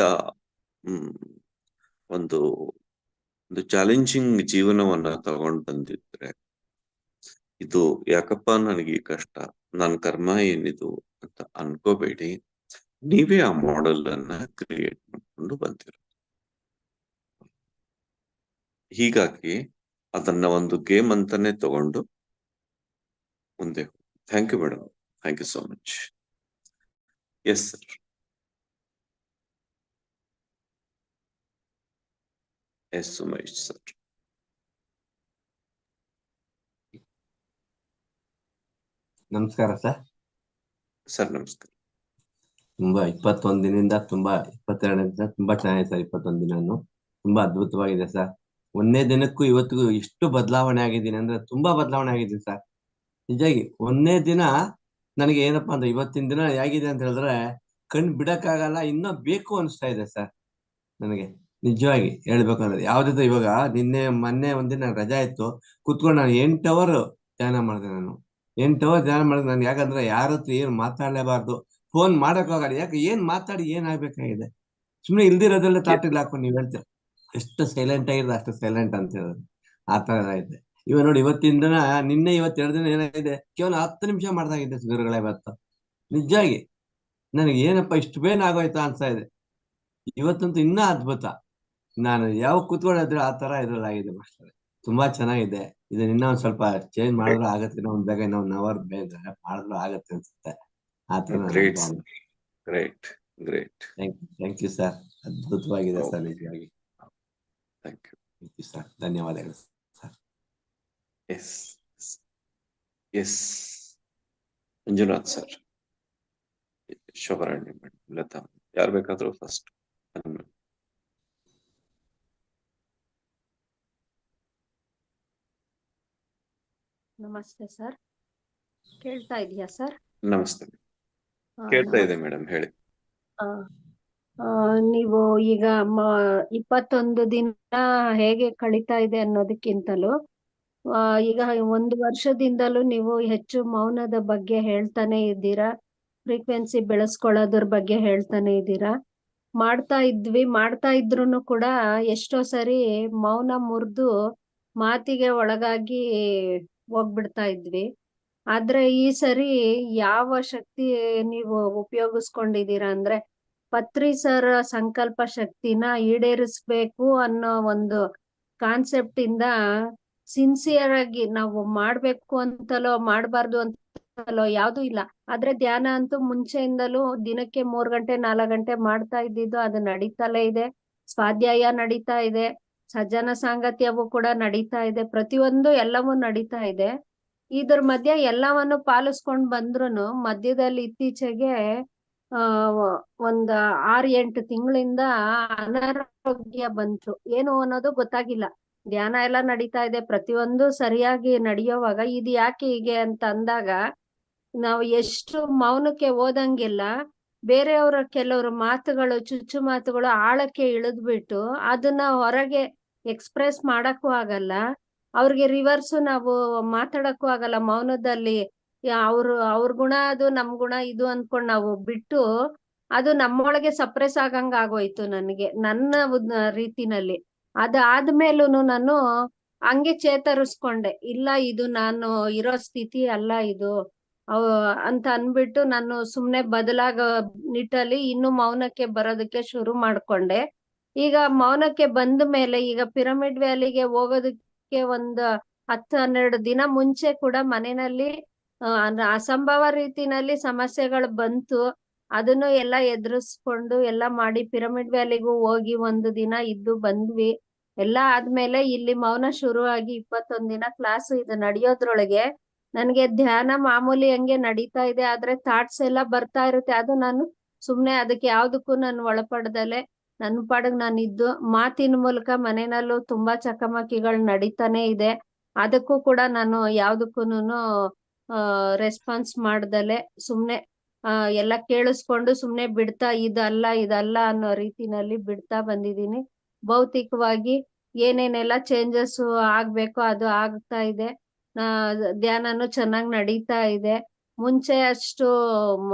ಒಂದು ಚಾಲೆಂಜಿಂಗ್ ಜೀವನವನ್ನ ತಗೊಂಡ್ ಬಂದಿದ್ರೆ, ಇದು ಯಾಕಪ್ಪ ನನಗೆ ಈ ಕಷ್ಟ, ನನ್ ಕರ್ಮ ಏನಿದು ಅಂತ ಅನ್ಕೋಬೇಡಿ. ನೀವೇ ಆ ಮಾಡೆಲ್ ಅನ್ನ ಕ್ರಿಯೇಟ್ ಮಾಡ್ಕೊಂಡು ಬಂದಿರೋ. ಹೀಗಾಗಿ ಅದನ್ನ ಒಂದು ಗೇಮ್ ಅಂತಾನೆ ತಗೊಂಡು ಮುಂದೆ. Thank you madam, thank you so much. Yes sir. Yes Sumesh sir. ನಮಸ್ಕಾರ ಸರ್. ಸರ್ ನಮಸ್ಕಾರ. ತುಂಬಾ 21 ದಿನದಿಂದ 22 ದಿನ ತುಂಬಾ ಚೆನ್ನಾಗಿದೆ ಸರ್. 21 ದಿನನು ತುಂಬಾ ಅದ್ಭುತವಾಗಿದೆ ಸರ್. ಒಂದೇ ದಿನಕ್ಕೂ ಇವತ್ತಿಗೂ ಎಷ್ಟು ಬದಲಾವಣೆ ಆಗಿದ್ದೀನಿ ಅಂದ್ರೆ ತುಂಬಾ ಬದಲಾವಣೆ ಆಗಿದ್ದೀನಿ ಸರ್. ನಿಜಾಗಿ ಒಂದೇ ದಿನ ನನಗೆ ಏನಪ್ಪಾ ಅಂದ್ರೆ ಇವತ್ತಿನ ದಿನ ಹೇಗಿದೆ ಅಂತ ಹೇಳಿದ್ರೆ ಕಣ್ ಬಿಡಕ್ಕಾಗಲ್ಲ, ಇನ್ನೂ ಬೇಕು ಅನಿಸ್ತಾ ಇದೆ ಸರ್ ನನಗೆ. ನಿಜವಾಗಿ ಹೇಳ್ಬೇಕಂದ್ರೆ ಯಾವ್ದು ಇವಾಗ ಮೊನ್ನೆ ಒಂದಿನ ರಜಾ ಇತ್ತು, ಕುತ್ಕೊಂಡು ನಾನು 8 ಅವರ್ ಧ್ಯಾನ ಮಾಡಿದೆ. ನಾನು 8 ಅವರ್ ಧ್ಯಾನ ಮಾಡಿದೆ. ನಾನು ಯಾಕಂದ್ರೆ ಯಾರ ಹತ್ರ ಏನ್ ಮಾತಾಡ್ಲೇಬಾರ್ದು, ಫೋನ್ ಮಾಡಕ್ಕಾಗಲ್ಲ. ಯಾಕೆ ಏನ್ ಮಾತಾಡಿ ಏನಾಗ್ಬೇಕಾಗಿದೆ, ಸುಮ್ನೆ ಇಲ್ದಿರೋದೆಲ್ಲ ತಾಟಿಲ್ ಹಾಕೊಂಡು ನೀವ್ ಹೇಳ್ತೀರ ಎಷ್ಟು ಸೈಲೆಂಟ್ ಆಗಿರೋದು ಅಷ್ಟು ಸೈಲೆಂಟ್ ಅಂತ ಹೇಳಿದ್ರೆ ಆ ತರ ಇದೆ. ಇವಾಗ ನೋಡಿ ಇವತ್ತಿನ ದಿನ ನಿನ್ನೆ ಇವತ್ತು 2 ದಿನ ಏನಾಗಿದೆ, ಕೇವಲ 10 ನಿಮಿಷ ಮಾಡ್ದಾಗಿದೆ ಗುರುಗಳೇ ಇವತ್ತು. ನಿಜಾಗಿ ನನಗೆ ಏನಪ್ಪ ಇಷ್ಟು ಬೇಗ ಆಗೋಯ್ತಾ ಅನ್ಸ್ತಾ ಇದೆ. ಇವತ್ತಂತೂ ಇನ್ನೂ ಅದ್ಭುತ. ನಾನು ಯಾವ ಕೂತ್ಕೊಂಡಿದ್ರೆ ಆ ತರ ಇದ್ರಲ್ಲಾಗಿದೆ ಮಾಸ್ಟರ್. ತುಂಬಾ ಚೆನ್ನಾಗಿದೆ. ಇದನ್ನ ಇನ್ನೂ ಒಂದ್ ಸ್ವಲ್ಪ ಚೇಂಜ್ ಮಾಡಿದ್ರು ಆಗತ್ತೆ. ಇನ್ನೂ ಒಂದ್ ಬೇಗ ಇನ್ನೂ 1 ಅವರ್ ಬೇಗ ಮಾಡಿದ್ರು ಆಗತ್ತೆ ಅನ್ಸುತ್ತೆ. ಆ ತರ great great great. Thank you sir. ಅದ್ಭುತವಾಗಿದೆ ಸರ್ ನಿಜವಾಗಿ. Thank you sir. ಧನ್ಯವಾದಗಳು sir. S S Manjunath sir, Shobharani madam, Latha, ಯಾರು ಬೇಕಾದ್ರೂ ಫಸ್ಟ್. ನಮಸ್ತೆ ಸರ್. ಕೇಳ್ತಾ ಇದೆಯಾ ಸರ್? ನಮಸ್ತೆ. ಕೇಳ್ತಾ ಇದೆ ಮೇಡಮ್, ಹೇಳಿ. ನೀವು ಈಗ 21 ದಿನ ಹೇಗೆ ಕಳೀತಾ ಇದೆ ಅನ್ನೋದಕ್ಕಿಂತಲೂ ಈಗ 1 ವರ್ಷದಿಂದಲೂ ನೀವು ಹೆಚ್ಚು ಮೌನದ ಬಗ್ಗೆ ಹೇಳ್ತಾನೆ ಇದ್ದೀರಾ, ಫ್ರೀಕ್ವೆನ್ಸಿ ಬೆಳೆಸ್ಕೊಳ್ಳೋದ್ರ ಬಗ್ಗೆ ಹೇಳ್ತಾನೆ ಇದ್ದೀರಾ. ಮಾಡ್ತಾ ಇದ್ರೂನು ಕೂಡ ಎಷ್ಟೋ ಸರಿ ಮೌನ ಮುರಿದು ಮಾತಿಗೆ ಒಳಗಾಗಿ ಹೋಗ್ಬಿಡ್ತಾ ಇದ್ವಿ. ಆದ್ರೆ ಈ ಸರಿ ಯಾವ ಶಕ್ತಿ ನೀವು ಉಪಯೋಗಿಸ್ಕೊಂಡಿದೀರಾ ಅಂದ್ರೆ ಪತ್ರಿ ಸರ್ ಸಂಕಲ್ಪ ಶಕ್ತಿನ ಈಡೇರಿಸ್ಬೇಕು ಅನ್ನೋ ಒಂದು ಕಾನ್ಸೆಪ್ಟ್ ಇಂದ ಸಿನ್ಸಿಯರ್ ಆಗಿ ನಾವು ಮಾಡ್ಬೇಕು ಅಂತಲೋ ಮಾಡ್ಬಾರ್ದು ಅಂತಲೋ ಯಾವ್ದು ಇಲ್ಲ. ಆದ್ರೆ ಧ್ಯಾನ ಅಂತೂ ಮುಂಚೆಯಿಂದಲೂ ದಿನಕ್ಕೆ 3 ಗಂಟೆ 4 ಗಂಟೆ ಮಾಡ್ತಾ ಇದ್ದಿದ್ದು ಅದು ನಡೀತಲೇ ಇದೆ. ಸ್ವಾಧ್ಯಾಯ ನಡೀತಾ ಇದೆ, ಸಜ್ಜನ ಸಾಂಗತ್ಯವೂ ಕೂಡ ನಡೀತಾ ಇದೆ, ಪ್ರತಿಯೊಂದು ಎಲ್ಲವೂ ನಡೀತಾ ಇದೆ. ಇದ್ರ ಮಧ್ಯೆ ಎಲ್ಲವನ್ನು ಪಾಲಿಸ್ಕೊಂಡ್ ಬಂದ್ರುನು ಮಧ್ಯದಲ್ಲಿ ಇತ್ತೀಚೆಗೆ ಒಂದ್ 6-8 ತಿಂಗಳಿಂದ ಅನಾರೋಗ್ಯ ಬಂತು. ಏನು ಅನ್ನೋದು ಗೊತ್ತಾಗಿಲ್ಲ. ಧ್ಯಾನ ಎಲ್ಲ ನಡೀತಾ ಇದೆ, ಪ್ರತಿಯೊಂದು ಸರಿಯಾಗಿ ನಡೆಯುವಾಗ ಇದು ಯಾಕೆ ಹೀಗೆ ಅಂತ ಅಂದಾಗ ನಾವು ಎಷ್ಟು ಮೌನಕ್ಕೆ ಹೋದಂಗೆಲ್ಲ ಬೇರೆಯವರ ಕೆಲವರು ಮಾತುಗಳು ಚುಚ್ಚು ಮಾತುಗಳು ಆಳಕ್ಕೆ ಇಳಿದ್ಬಿಟ್ಟು ಅದನ್ನ ಹೊರಗೆ ಎಕ್ಸ್ಪ್ರೆಸ್ ಮಾಡಕ್ಕೂ ಆಗಲ್ಲ, ಅವ್ರಿಗೆ ರಿವರ್ಸ್ ನಾವು ಮಾತಾಡಕ್ಕೂ ಆಗಲ್ಲ. ಮೌನದಲ್ಲಿ ಅವ್ರ ಗುಣ ಅದು ನಮ್ ಗುಣ ಇದು ಅನ್ಕೊಂಡ್ ನಾವು ಬಿಟ್ಟು ಅದು ನಮ್ಮೊಳಗೆ ಸಪ್ರೆಸ್ ಆಗಂಗ ಆಗೋಯ್ತು ನನಗೆ, ನನ್ನ ರೀತಿನಲ್ಲಿ. ಅದಾದ್ಮೇಲೂನು ನಾನು ಹಂಗೆ ಚೇತರಿಸ್ಕೊಂಡೆ, ಇಲ್ಲ ಇದು ನಾನು ಇರೋ ಸ್ಥಿತಿ ಅಲ್ಲ ಇದು ಅಂತ ಅನ್ಬಿಟ್ಟು ನಾನು ಸುಮ್ನೆ ಬದಲಾಗೋ ನಿಟ್ಟಲ್ಲಿ ಇನ್ನು ಮೌನಕ್ಕೆ ಬರೋದಕ್ಕೆ ಶುರು ಮಾಡ್ಕೊಂಡೆ. ಈಗ ಮೌನಕ್ಕೆ ಬಂದ ಮೇಲೆ ಈಗ ಪಿರಮಿಡ್ ವ್ಯಾಲಿಗೆ ಹೋಗೋದಕ್ಕೆ ಒಂದ್ 10-12 ದಿನ ಮುಂಚೆ ಕೂಡ ಮನೆಯಲ್ಲಿ ಅಸಂಭವ ರೀತಿನಲ್ಲಿ ಸಮಸ್ಯೆಗಳು ಬಂತು. ಅದನ್ನು ಎಲ್ಲ ಎದುರಿಸ್ಕೊಂಡು ಎಲ್ಲ ಮಾಡಿ ಪಿರಮಿಡ್ ವ್ಯಾಲಿಗೂ ಹೋಗಿ 1 ದಿನ ಇದ್ದು ಬಂದ್ವಿ. ಎಲ್ಲ ಆದ್ಮೇಲೆ ಇಲ್ಲಿ ಮೌನ ಶುರು ಆಗಿ 21 ದಿನ ಕ್ಲಾಸ್ ಇದು ನಡೆಯೋದ್ರೊಳಗೆ ನನ್ಗೆ ಧ್ಯಾನ ಮಾಮೂಲಿ ಹಂಗೆ ನಡೀತಾ ಇದೆ. ಆದ್ರೆ ಥಾಟ್ಸ್ ಎಲ್ಲ ಬರ್ತಾ ಇರುತ್ತೆ. ಅದು ನಾನು ಸುಮ್ನೆ ಅದಕ್ಕೆ ಯಾವ್ದಕ್ಕೂ ನಾನು ಒಳಪಡ್ದಲೆ ನನ್ನ ಪಾಡಿಗೆ ನಾನು ಇದ್ದು ಮಾತಿನ ಮೂಲಕ ಮನೆಯಲ್ಲೂ ತುಂಬಾ ಚಕಮಕಿಗಳು ನಡೀತಾನೆ ಇದೆ. ಅದಕ್ಕೂ ಕೂಡ ನಾನು ಯಾವ್ದಕ್ಕೂನು ರೆಸ್ಪಾನ್ಸ್ ಮಾಡ್ದಲೆ ಸುಮ್ನೆ ಎಲ್ಲ ಕೇಳಿಸ್ಕೊಂಡು ಸುಮ್ನೆ ಬಿಡ್ತಾ ಇದಲ್ಲ ಅನ್ನೋ ರೀತಿನಲ್ಲಿ ಬಿಡ್ತಾ ಬಂದಿದ್ದೀನಿ. ಭೌತಿಕವಾಗಿ ಏನೇನೆಲ್ಲ ಚೇಂಜಸ್ ಆಗ್ಬೇಕೋ ಅದು ಆಗ್ತಾ ಇದೆ. ಧ್ಯಾನನು ಚೆನ್ನಾಗಿ ನಡೀತಾ ಇದೆ. ಮುಂಚೆ ಅಷ್ಟು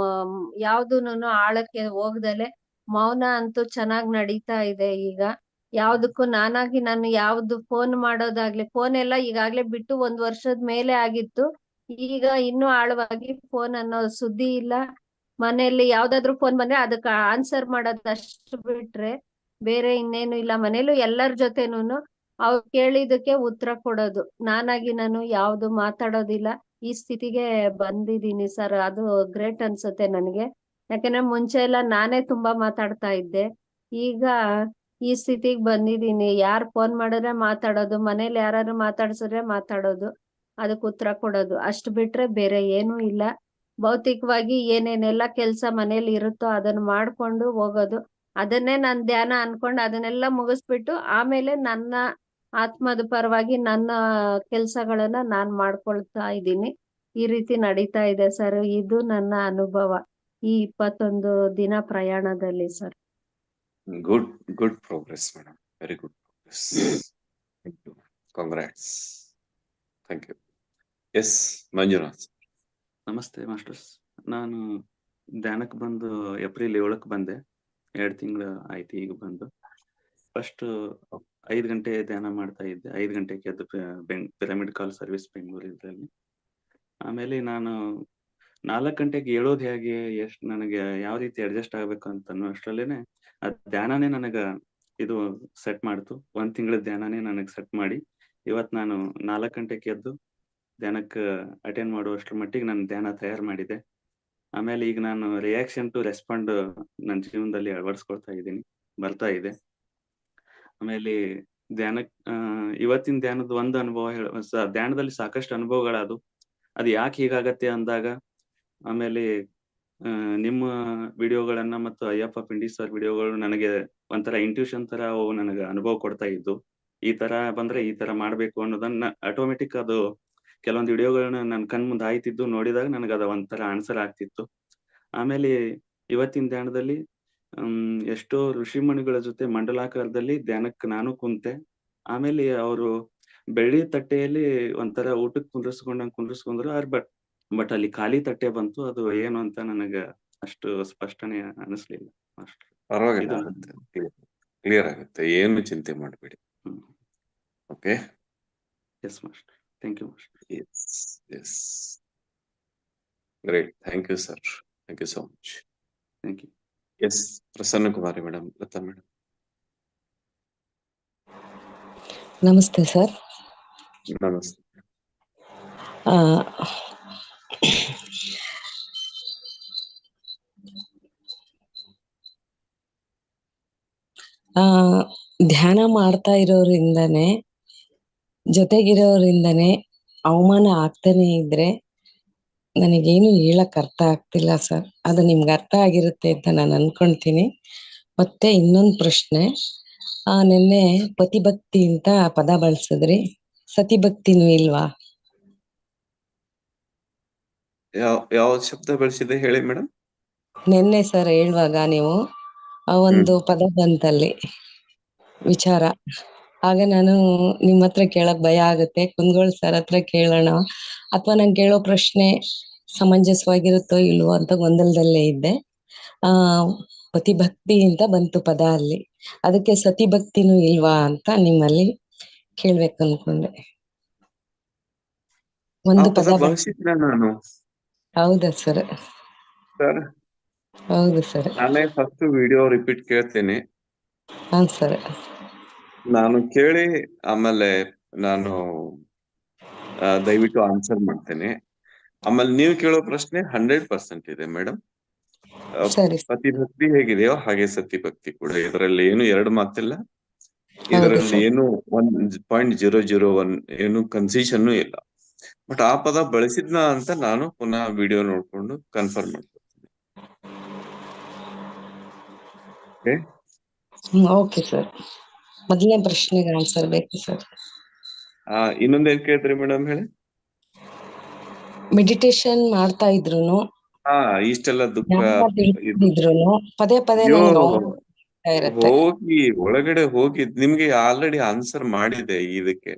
ಯಾವ್ದುನು ಆಳಕ್ಕೆ ಹೋಗ್ದಲೆ ಮೌನ ಅಂತೂ ಚೆನ್ನಾಗಿ ನಡೀತಾ ಇದೆ. ಈಗ ಯಾವ್ದಕ್ಕೂ ನಾನು ಯಾವ್ದು ಫೋನ್ ಮಾಡೋದಾಗ್ಲಿ, ಫೋನ್ ಎಲ್ಲ ಈಗಾಗ್ಲೇ ಬಿಟ್ಟು 1 ವರ್ಷದ ಮೇಲೆ ಆಗಿತ್ತು. ಈಗ ಇನ್ನೂ ಆಳವಾಗಿ ಫೋನ್ ಅನ್ನೋ ಸುದ್ದಿ ಇಲ್ಲ. ಮನೆಯಲ್ಲಿ ಯಾವ್ದಾದ್ರು ಫೋನ್ ಬಂದ್ರೆ ಅದಕ್ಕೆ ಆನ್ಸರ್ ಮಾಡೋದು ಅಷ್ಟು ಬಿಟ್ರೆ ಬೇರೆ ಇನ್ನೇನು ಇಲ್ಲ. ಮನೇಲೂ ಎಲ್ಲರ ಜೊತೆನೂನು ಅವ್ರು ಕೇಳಿದಕ್ಕೆ ಉತ್ತರ ಕೊಡೋದು. ನಾನು ಯಾವ್ದು ಮಾತಾಡೋದಿಲ್ಲ. ಈ ಸ್ಥಿತಿಗೆ ಬಂದಿದ್ದೀನಿ ಸರ್. ಅದು ಗ್ರೇಟ್ ಅನ್ಸುತ್ತೆ ನನಗೆ. ಯಾಕಂದ್ರೆ ಮುಂಚೆ ಎಲ್ಲ ನಾನೇ ತುಂಬಾ ಮಾತಾಡ್ತಾ ಇದ್ದೆ. ಈಗ ಈ ಸ್ಥಿತಿಗೆ ಬಂದಿದ್ದೀನಿ. ಯಾರ್ ಫೋನ್ ಮಾಡಿದ್ರೆ ಮಾತಾಡೋದು, ಮನೇಲಿ ಯಾರಾದ್ರು ಮಾತಾಡ್ಸಿದ್ರೆ ಮಾತಾಡೋದು, ಅದಕ್ಕೆ ಉತ್ತರ ಕೊಡೋದು, ಅಷ್ಟು ಬಿಟ್ರೆ ಬೇರೆ ಏನೂ ಇಲ್ಲ. ಭೌತಿಕವಾಗಿ ಏನೇನೆಲ್ಲ ಕೆಲ್ಸ ಮನೇಲಿ ಇರುತ್ತೋ ಅದನ್ನ ಮಾಡ್ಕೊಂಡು ಹೋಗೋದು. ಅದನ್ನೇ ನಾನ್ ಧ್ಯಾನ ಅನ್ಕೊಂಡು ಅದನ್ನೆಲ್ಲ ಮುಗಿಸ್ಬಿಟ್ಟು ಆಮೇಲೆ ನನ್ನ ಆತ್ಮದ ಪರವಾಗಿ ನನ್ನ ಕೆಲ್ಸಗಳನ್ನ ನಾನ್ ಮಾಡ್ಕೊಳ್ತಾ ಇದ್ದೀನಿ. ಈ ರೀತಿ ನಡೀತಾ ಇದೆ ಸರ್. ಇದು ನನ್ನ ಅನುಭವ ಈ 21 ದಿನ ಪ್ರಯಾಣದಲ್ಲಿ ಸರ್. Good progress madam, very good progress. Thank you, congrats. Thank you. Yes Manjunath. ನಮಸ್ತೆ ಮಾಸ್ಟರ್ಸ್. ನಾನು ಧ್ಯಾನಕ್ಕೆ ಬಂದು ಏಪ್ರಿಲ್ 7ಕ್ಕೆ ಬಂದೆ. 2 ತಿಂಗಳು ಆಯ್ತು ಈಗ ಬಂದು. ಫಸ್ಟ್ 5 ಗಂಟೆ ಧ್ಯಾನ ಮಾಡ್ತಾ ಇದ್ದೆ. 5 ಗಂಟೆಗೆ ಎದ್ದು ಪಿರಮಿಡ್ ಕಾಲ್ ಸರ್ವಿಸ್ ಬೆಂಗಳೂರು ಇದರಲ್ಲಿ. ಆಮೇಲೆ ನಾನು 4 ಗಂಟೆಗೆ ಹೇಳೋದು ಹೇಗೆ, ಎಷ್ಟು ನನಗೆ ಯಾವ ರೀತಿ ಅಡ್ಜಸ್ಟ್ ಆಗ್ಬೇಕು ಅಂತ ಅನ್ನೋ ಅಷ್ಟರಲ್ಲೇನೆ ಆ ಧ್ಯಾನನೇ ನನಗೆ ಇದು ಸೆಟ್ ಮಾಡ್ತು. 1 ತಿಂಗಳ ಧ್ಯಾನನೇ ನನಗೆ ಸೆಟ್ ಮಾಡಿ ಇವತ್ತು ನಾನು 4 ಗಂಟೆಗೆ ಎದ್ದು ಧ್ಯಾನಕ್ಕೆ ಅಟೆಂಡ್ ಮಾಡುವಷ್ಟರ ಮಟ್ಟಿಗೆ ನಾನು ಧ್ಯಾನ ತಯಾರು ಮಾಡಿದೆ. ಆಮೇಲೆ ಈಗ ನಾನು ರಿಯಾಕ್ಷನ್ ಟು ರೆಸ್ಪಾಂಡ್ ನನ್ನ ಜೀವನದಲ್ಲಿ ಅಳವಡಿಸ್ಕೊಳ್ತಾ ಇದ್ದೀನಿ, ಬರ್ತಾ ಇದೆ. ಆಮೇಲೆ ಇವತ್ತಿನ ಧ್ಯಾನದ ಒಂದು ಅನುಭವ ಧ್ಯಾನದಲ್ಲಿ ಸಾಕಷ್ಟು ಅನುಭವಗಳದು. ಅದು ಯಾಕೆ ಹೀಗಾಗತ್ತೆ ಅಂದಾಗ, ಆಮೇಲೆ ನಿಮ್ಮ ವಿಡಿಯೋಗಳನ್ನ ಮತ್ತು ಅಯ್ಯಪ್ಪ ಪಿಂಡಿ ಸರ್ ವಿಡಿಯೋಗಳು ನನಗೆ ಒಂಥರ ಇಂಟ್ಯೂಷನ್ ತರ ಅವು ನನಗೆ ಅನುಭವ ಕೊಡ್ತಾ ಇದ್ದು. ಈ ತರ ಬಂದ್ರೆ ಈ ತರ ಮಾಡ್ಬೇಕು ಅನ್ನೋದನ್ನ ಆಟೋಮೆಟಿಕ್ ಅದು ಕೆಲವೊಂದು ವಿಡಿಯೋಗಳನ್ನ ನನ್ನ ಕಣ್ ಮುಂದೆ ಆಯ್ತಿದ್ದು ನೋಡಿದಾಗ ನನಗೆ ಅದ ಒಂಥರ ಆನ್ಸರ್ ಆಗ್ತಿತ್ತು. ಆಮೇಲೆ ಇವತ್ತಿನ ಧ್ಯಾನದಲ್ಲಿ ಎಷ್ಟೋ ಋಷಿಮಣಿಗಳ ಜೊತೆ ಮಂಡಲಾಕಾರದಲ್ಲಿ ಧ್ಯಾನಕ್ಕೆ ನಾನು ಕುಂತೆ. ಆಮೇಲೆ ಅವರು ಬೆಳ್ಳಿ ತಟ್ಟೆಯಲ್ಲಿ ಒಂಥರ ಊಟಕ್ಕೆ ಕುಂದ್ರಿಸ್ಕೊಂಡ್ರು. ಬಟ್ ಅಲ್ಲಿ ಖಾಲಿ ತಟ್ಟೆ ಬಂತು. ಅದು ಏನು ಅಂತ ನನಗ ಅಷ್ಟು ಸ್ಪಷ್ಟನೆ ಅನಿಸ್ಲಿಲ್ಲ ಅಷ್ಟು. ಪರವಾಗಿಲ್ಲ, ಕ್ಲಿಯರ್ ಆಗುತ್ತೆ, ಏನು ಚಿಂತೆ ಮಾಡಬೇಡಿ. Okay, yes master. Thank you master. Yes great. Thank you sir, thank you so much. Thank you. Yes Prasanna Kumari madam, Lata madam. ನಮಸ್ತೆ ಸರ್. ನಮಸ್ತೆ. ಧ್ಯಾನ ಮಾಡ್ತಾ ಇರೋರಿಂದನೇ, ಜೊತೆಗಿರೋರಿಂದನೇ ಅವಮಾನ ಆಗ್ತಾನೆ ಇದ್ರೆ ನನಗೇನು ಹೇಳಕ್ ಅರ್ಥ ಆಗ್ತಿಲ್ಲ ಸರ್. ಅದು ನಿಮ್ಗೆ ಅರ್ಥ ಆಗಿರುತ್ತೆ ಅಂತ ನಾನು ಅನ್ಕೊಂತೀನಿ. ಮತ್ತೆ ಇನ್ನೊಂದು ಪ್ರಶ್ನೆ, ನಿನ್ನೆ ಪತಿಭಕ್ತಿ ಅಂತ ಪದ ಬಳಸಿದ್ರಿ, ಸತಿಭಕ್ತಿನೂ ಇಲ್ವಾ? ಯಾವ ಶಬ್ದ ಬಳಸಿದೆ ಹೇಳಿ ಮೇಡಮ್? ನಿನ್ನೆ ಸರ್ ಹೇಳುವಾಗ ನೀವು ಒಂದು ಪದ ಬಂತಲ್ಲಿ ವಿಚಾರ. ಆಗ ನಾನು ನಿಮ್ಮ ಹತ್ರ ಕೇಳಕ್ ಭಯ ಆಗುತ್ತೆ, ಕುಂದಗೋಳ್ ಸರ್ ಹತ್ರ ಕೇಳೋಣ ಅಥವಾ ನಂಗೆ ಕೇಳೋ ಪ್ರಶ್ನೆ ಸಮಂಜಸವಾಗಿರುತ್ತೋ ಇಲ್ವೋ ಅಂತ ಗೊಂದಲದಲ್ಲೇ ಇದ್ದೆ. ಪತಿಭಕ್ತಿ ಅಂತ ಬಂತು ಪದ ಅಲ್ಲಿ, ಅದಕ್ಕೆ ಸತಿಭಕ್ತಿನೂ ಇಲ್ವಾ ಅಂತ ನಿಮ್ಮಲ್ಲಿ ಕೇಳ್ಬೇಕು ಅನ್ಕೊಂಡೆ. ಒಂದು ಪದ ನಾನು. ಹೌದಾ ಸರ್? ಹೌದು ಸರ್. ನಾನೇ ಫಸ್ಟ್ ವಿಡಿಯೋ ರಿಪೀಟ್ ಕೇಳ್ತೇನೆ. ಹಾ ಸರ್. ನಾನು ಕೇಳಿ ಆಮೇಲೆ ನಾನು ದಯವಿಟ್ಟು ಆನ್ಸರ್ ಮಾಡ್ತೇನೆ. ಆಮೇಲೆ ನೀವು ಕೇಳೋ ಪ್ರಶ್ನೆ 100% ಇದೆ ಮೇಡಮ್. ಪತಿಭಕ್ತಿ ಹೇಗಿದೆಯೋ ಹಾಗೆ ಸತಿಭಕ್ತಿ ಕೂಡ, ಇದರಲ್ಲಿ ಏನು ಎರಡು ಮಾತಿಲ್ಲ. ಇದರಲ್ಲಿ ಏನು 1.001 ಏನು ಕನ್ಫ್ಯೂಷನ್ ಇಲ್ಲ. ಬಟ್ ಆ ಪದ ಬಳಸಿದ್ನ ಅಂತ ನಾನು ಪುನಃ ವಿಡಿಯೋ ನೋಡ್ಕೊಂಡು ಕನ್ಫರ್ಮ್ ಮಾಡ್ತೀನಿ. Okay sir. ಮೊದಲನೇ ಪ್ರಶ್ನೆಗೆ ಆನ್ಸರ್ ಬೇಕು ಸರ್. ಇನ್ನೊಂದೇನ್ ಕೇಳ್ತೀರಿ ಮೇಡಮ್ ಹೇಳಿ? ಮೆಡಿಟೇಷನ್ ಮಾಡ್ತಾ ಇದ್ರುನು ಇಷ್ಟೆಲ್ಲ ದುಃಖ ಪದೇ ಪದೇ ಹೋಗಿ ಒಳಗಡೆ ಹೋಗಿ ನಿಮ್ಗೆ ಆಲ್ರೆಡಿ ಆನ್ಸರ್ ಮಾಡಿದೆ ಇದಕ್ಕೆ.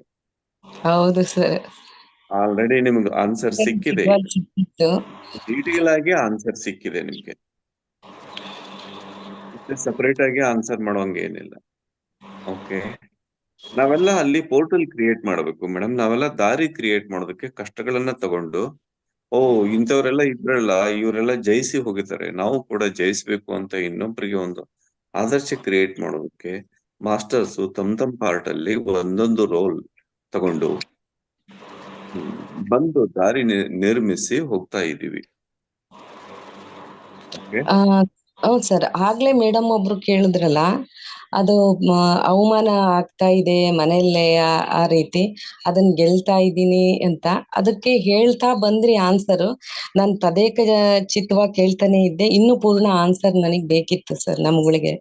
ಹೌದು ಸರ್. ಆಲ್ರೆಡಿ ನಿಮ್ಗೆ ಆನ್ಸರ್ ಸಿಕ್ಕಿದೆ, ಡೀಟೇಲ್ ಆಗಿ ಆನ್ಸರ್ ಸಿಕ್ಕಿದೆ ನಿಮ್ಗೆ. ಸಪರೇಟ್ ಆಗಿ ಆನ್ಸರ್ ಮಾಡೋಂಗೆ ಏನಿಲ್ಲ. ಓಕೆ, ನಾವೆಲ್ಲ ಅಲ್ಲಿ ಪೋರ್ಟಲ್ ಕ್ರಿಯೇಟ್ ಮಾಡಬೇಕು ಮೇಡಮ್. ನಾವೆಲ್ಲ ದಾರಿ ಕ್ರಿಯೇಟ್ ಮಾಡೋದಕ್ಕೆ ಕಷ್ಟಗಳನ್ನ ತಗೊಂಡು ಓ, ಇಂಥವ್ರೆಲ್ಲ ಇದ್ರಲ್ಲ, ಇವರೆಲ್ಲ ಜಯಿಸಿ ಹೋಗಿದ್ದಾರೆ, ನಾವು ಕೂಡ ಜಯಿಸ್ಬೇಕು ಅಂತ ಇನ್ನೊಬ್ಬರಿಗೆ ಒಂದು ಆದರ್ಶ ಕ್ರಿಯೇಟ್ ಮಾಡೋದಕ್ಕೆ ಮಾಸ್ಟರ್ಸ್ ತಮ್ಮ ಪಾರ್ಟ್ ಅಲ್ಲಿ ಒಂದೊಂದು ರೋಲ್ ತಗೊಂಡು ಬಂದು ದಾರಿ ನಿರ್ಮಿಸಿ ಹೋಗ್ತಾ ಇದೀವಿ. ಹೌದ್ ಸರ್, ಆಗ್ಲೇ ಮೇಡಮ್ ಒಬ್ರು ಕೇಳಿದ್ರಲ್ಲ, ಅದು ಅವಮಾನ ಆಗ್ತಾ ಇದೆ ಮನೆಯಲ್ಲೇ ಆ ರೀತಿ, ಅದನ್ನ ಗೆಲ್ತಾ ಇದ್ದೀನಿ ಅಂತ, ಅದಕ್ಕೆ ಹೇಳ್ತಾ ಬಂದ್ರಿ ಆನ್ಸರ್. ನಾನ್ ಚಿತ್ತವಾಗಿ ಕೇಳ್ತಾನೆ ಇದ್ದೆ, ಇನ್ನು ಪೂರ್ಣ ಆನ್ಸರ್ ನನಗ್ ಬೇಕಿತ್ತು ಸರ್ ನಮ್ಗಳಿಗೆ.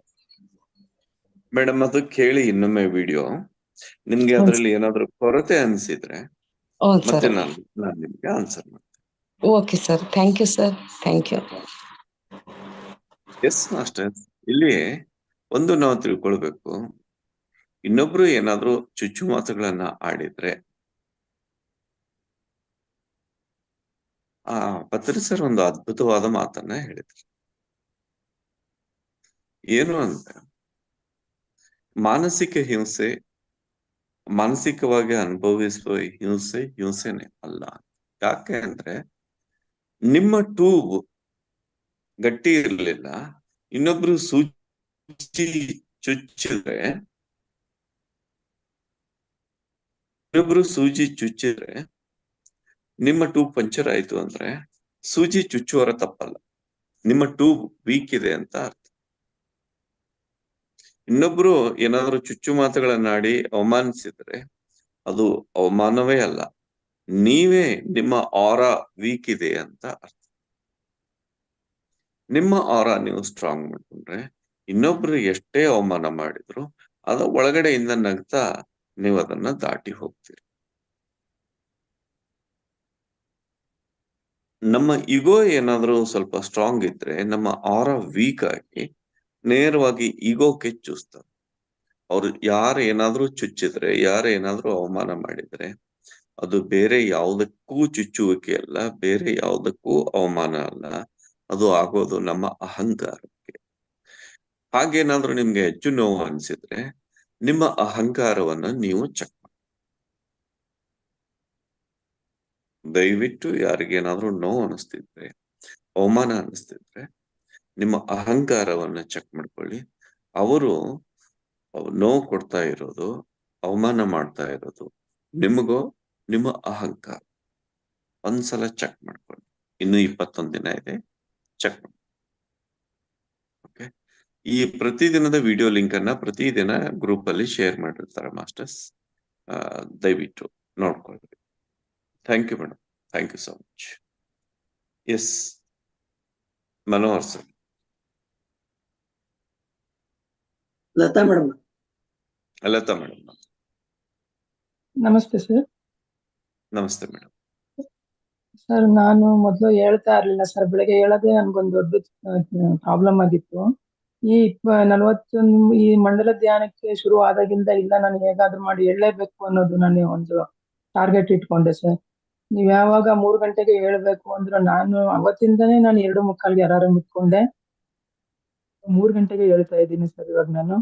ಮೇಡಮ್, ಅದು ಕೇಳಿ ಇನ್ನೊಮ್ಮೆ ವಿಡಿಯೋ. ನಿಮ್ಗೆ ಅದ್ರಲ್ಲಿ ಏನಾದ್ರು ಕೊರತೆ ಅನ್ಸಿದ್ರೆ ಮತ್ತೆ ನಾನು ನಿಮ್ಗೆ ಆನ್ಸರ್ ಮಾಡ್ತೀನಿ. Okay sir, thank you sir, thank you. Yes master, ಇಲ್ಲಿ ಒಂದು ನಾವು ತಿಳ್ಕೊಳ್ಬೇಕು, ಇನ್ನೊಬ್ರು ಏನಾದ್ರು ಚುಚ್ಚು ಮಾತುಗಳನ್ನ ಆಡಿದ್ರೆ, ಪತ್ರಿ ಸರ್ ಒಂದು ಅದ್ಭುತವಾದ ಮಾತನ್ನ ಹೇಳಿದ್ರು. ಏನು ಅಂದ್ರೆ, ಮಾನಸಿಕ ಹಿಂಸೆ, ಮಾನಸಿಕವಾಗಿ ಅನುಭವಿಸುವ ಹಿಂಸೆನೆ ಅಲ್ಲ. ಯಾಕೆ ಅಂದ್ರೆ, ನಿಮ್ಮ ಟೂಬ್ ಗಟ್ಟಿ ಇರ್ಲಿಲ್ಲ, ಇನ್ನೊಬ್ರು ಸೂಜಿ ಚುಚ್ಚಿದ್ರೆ ನಿಮ್ಮ ಟ್ಯೂಬ್ ಪಂಚರ್ ಆಯ್ತು ಅಂದ್ರೆ ಸೂಜಿ ಚುಚ್ಚುವರ ತಪ್ಪಲ್ಲ, ನಿಮ್ಮ ಟ್ಯೂಬ್ ವೀಕ್ ಇದೆ ಅಂತ ಅರ್ಥ. ಇನ್ನೊಬ್ರು ಏನಾದ್ರು ಚುಚ್ಚು ಮಾತುಗಳನ್ನಾಡಿ ಅವಮಾನಿಸಿದ್ರೆ ಅದು ಅವಮಾನವೇ ಅಲ್ಲ, ನೀವೇ ನಿಮ್ಮ ಆರಾ ವೀಕ್ ಇದೆ ಅಂತ ಅರ್ಥ. ನಿಮ್ಮ ಆರಾ ನೀವು ಸ್ಟ್ರಾಂಗ್ ಮಾಡ್ಕೊಂಡ್ರೆ ಇನ್ನೊಬ್ರು ಎಷ್ಟೇ ಅವಮಾನ ಮಾಡಿದ್ರು ಅದ ಒಳಗಡೆಯಿಂದ ನಗ್ತಾ ನೀವು ಅದನ್ನ ದಾಟಿ ಹೋಗ್ತೀರಿ. ನಮ್ಮ ಈಗೋ ಏನಾದ್ರೂ ಸ್ವಲ್ಪ ಸ್ಟ್ರಾಂಗ್ ಇದ್ರೆ ನಮ್ಮ ಆರಾ ವೀಕ್ ಆಗಿ ನೇರವಾಗಿ ಈಗೋಕ್ಕೆ ಚೂಸ್ತಾರೆ. ಅವ್ರು ಯಾರು ಏನಾದ್ರೂ ಚುಚ್ಚಿದ್ರೆ, ಯಾರು ಏನಾದ್ರೂ ಅವಮಾನ ಮಾಡಿದ್ರೆ ಅದು ಬೇರೆ ಯಾವುದಕ್ಕೂ ಚುಚ್ಚುವಿಕೆ ಅಲ್ಲ, ಬೇರೆ ಯಾವುದಕ್ಕೂ ಅವಮಾನ ಅಲ್ಲ, ಅದು ಆಗೋದು ನಮ್ಮ ಅಹಂಕಾರಕ್ಕೆ. ಹಾಗೇನಾದ್ರೂ ನಿಮ್ಗೆ ಹೆಚ್ಚು ನೋವು ಅನ್ಸಿದ್ರೆ ನಿಮ್ಮ ಅಹಂಕಾರವನ್ನ ನೀವು ಚೆಕ್ ಮಾಡಿ. ದಯವಿಟ್ಟು ಯಾರಿಗೇನಾದ್ರೂ ನೋವು ಅನಿಸ್ತಿದ್ರೆ, ಅವಮಾನ ಅನಿಸ್ತಿದ್ರೆ ನಿಮ್ಮ ಅಹಂಕಾರವನ್ನ ಚೆಕ್ ಮಾಡ್ಕೊಳ್ಳಿ. ಅವರು ನೋವು ಕೊಡ್ತಾ ಇರೋದು, ಅವಮಾನ ಮಾಡ್ತಾ ಇರೋದು ನಿಮಗೋ ನಿಮ್ಮ ಅಹಂಕಾರ. ಒಂದ್ಸಲ ಚೆಕ್ ಮಾಡ್ಕೊಳ್ಳಿ. ಇನ್ನು 21 ದಿನ ಇದೆ, ಚೆಕ್ ಮಾಡಿ. ಓಕೆ, ಈ ಪ್ರತಿದಿನದ ವಿಡಿಯೋ ಲಿಂಕ್ ಅನ್ನ ಪ್ರತಿದಿನ ಗ್ರೂಪ್ ಅಲ್ಲಿ ಶೇರ್ ಮಾಡಿರ್ತಾರೆ ಮಾಸ್ಟರ್ಸ್, ದಯವಿಟ್ಟು ನೋಡ್ಕೊಳ್ಳಿ. Thank you madam, thank you so much. Yes Manohar sir. Lata madam. Lata madam. ನಮಸ್ತೆ ಸರ್. ನಮಸ್ತೆ ಮೇಡಮ್. ಸರ್, ನಾನು ಮೊದಲು ಹೇಳ್ತಾ ಇರ್ಲಿಲ್ಲ ಸರ್, ಬೆಳಗ್ಗೆ ಹೇಳೋದೇ ನನ್ಗೊಂದು ದೊಡ್ಡ ಪ್ರಾಬ್ಲಮ್ ಆಗಿತ್ತು. ಈ 40 ಈ ಮಂಡಲ ಧ್ಯಾನಕ್ಕೆ ಶುರು ಆದಾಗಿಂದ ಇಲ್ಲ, ನಾನು ಹೇಗಾದ್ರೂ ಮಾಡಿ ಹೇಳಲೇಬೇಕು ಅನ್ನೋದು ನಾನು ಒಂದು ಟಾರ್ಗೆಟ್ ಇಟ್ಕೊಂಡೆ ಸರ್. ನೀವ್ ಯಾವಾಗ 3 ಗಂಟೆಗೆ ಹೇಳ್ಬೇಕು ಅಂದ್ರು ನಾನು ಅವತ್ತಿಂದನೇ ನಾನು 2:45ಗೆ ಅಲಾರಾಮ್ ಇಟ್ಕೊಂಡೆ 3 ಗಂಟೆಗೆ ಹೇಳ್ತಾ ಇದ್ದೀನಿ ಸರ್. ಇವಾಗ ನಾನು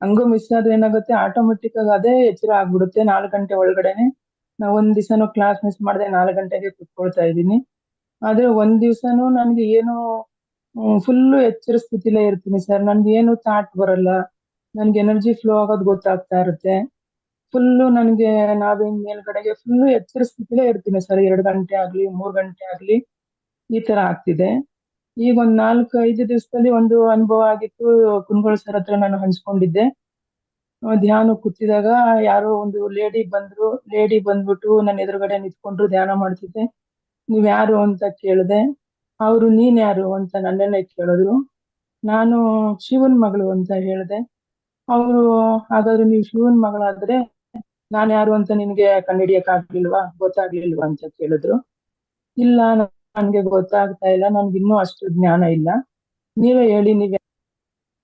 ಹಂಗೂ ಮಿಸ್ ಆದ್ರೆ ಏನಾಗುತ್ತೆ, ಆಟೋಮೆಟಿಕ್ ಆಗಿ ಅದೇ ಎಚ್ಚರ ಆಗ್ಬಿಡುತ್ತೆ 4 ಗಂಟೆ ಒಳಗಡೆನೆ. ನಾ ಒಂದ್ ದಿವಸನೂ ಕ್ಲಾಸ್ ಮಿಸ್ ಮಾಡದೆ 4 ಗಂಟೆಗೆ ಕುತ್ಕೊಳ್ತಾ ಇದ್ದೀನಿ. ಆದ್ರೆ ಒಂದ್ ದಿವ್ಸನೂ ನನ್ಗೆ ಏನು ಫುಲ್ಲು ಎಚ್ಚರ ಸ್ಥಿತಿಲೇ ಇರ್ತೀನಿ ಸರ್. ನನ್ಗೆ ಏನು ಥಾಟ್ ಬರಲ್ಲ, ನನ್ಗೆ ಎನರ್ಜಿ ಫ್ಲೋ ಆಗೋದು ಗೊತ್ತಾಗ್ತಾ ಇರುತ್ತೆ. ಫುಲ್ಲು ನನ್ಗೆ ನಾವಿನ್ ಮೇಲ್ಗಡೆಗೆ ಫುಲ್ಲು ಎಚ್ಚರ ಸ್ಥಿತಿಲೇ ಇರ್ತೀನಿ ಸರ್. 2 ಗಂಟೆ ಆಗ್ಲಿ 3 ಗಂಟೆ ಆಗ್ಲಿ ಈ ತರ ಆಗ್ತಿದೆ. ಈಗ ಒಂದ್ 4-5 ದಿವಸದಲ್ಲಿ ಒಂದು ಅನುಭವ ಆಗಿತ್ತು. ಕುಂದಗೋಳ ಸರ್ ಹತ್ರ ನಾನು ಹಂಚ್ಕೊಂಡಿದ್ದೆ. ಧ್ಯಾನ ಕೂತಿದಾಗ ಯಾರೋ ಒಂದು ಲೇಡಿ ಬಂದ್ಬಿಟ್ಟು ನನ್ನ ಎದುರುಗಡೆ ನಿಂತ್ಕೊಂಡ್ರು, ಧ್ಯಾನ ಮಾಡ್ತಿದ್ದೆ. ನೀವ್ ಯಾರು ಅಂತ ಕೇಳಿದೆ. ಅವ್ರು ನೀನ್ ಯಾರು ಅಂತ ನನ್ನನ್ನೇ ಕೇಳಿದ್ರು. ನಾನು ಶಿವನ್ ಮಗಳು ಅಂತ ಹೇಳಿದೆ. ಅವರು ಹಾಗಾದ್ರೆ ನೀವು ಶಿವನ್ ಮಗಳಾದ್ರೆ ನಾನ್ ಯಾರು ಅಂತ ನಿನ್ಗೆ ಕಂಡಿಡಿಯಕ್ ಆಗ್ಲಿಲ್ವಾ, ಗೊತ್ತಾಗ್ಲಿಲ್ವಾ ಅಂತ ಕೇಳಿದ್ರು. ಇಲ್ಲ, ನನ್ಗೆ ಗೊತ್ತಾಗ್ತಾ ಇಲ್ಲ, ನನ್ಗೆ ಇನ್ನೂ ಅಷ್ಟು ಜ್ಞಾನ ಇಲ್ಲ, ನೀವೇ ಹೇಳಿ.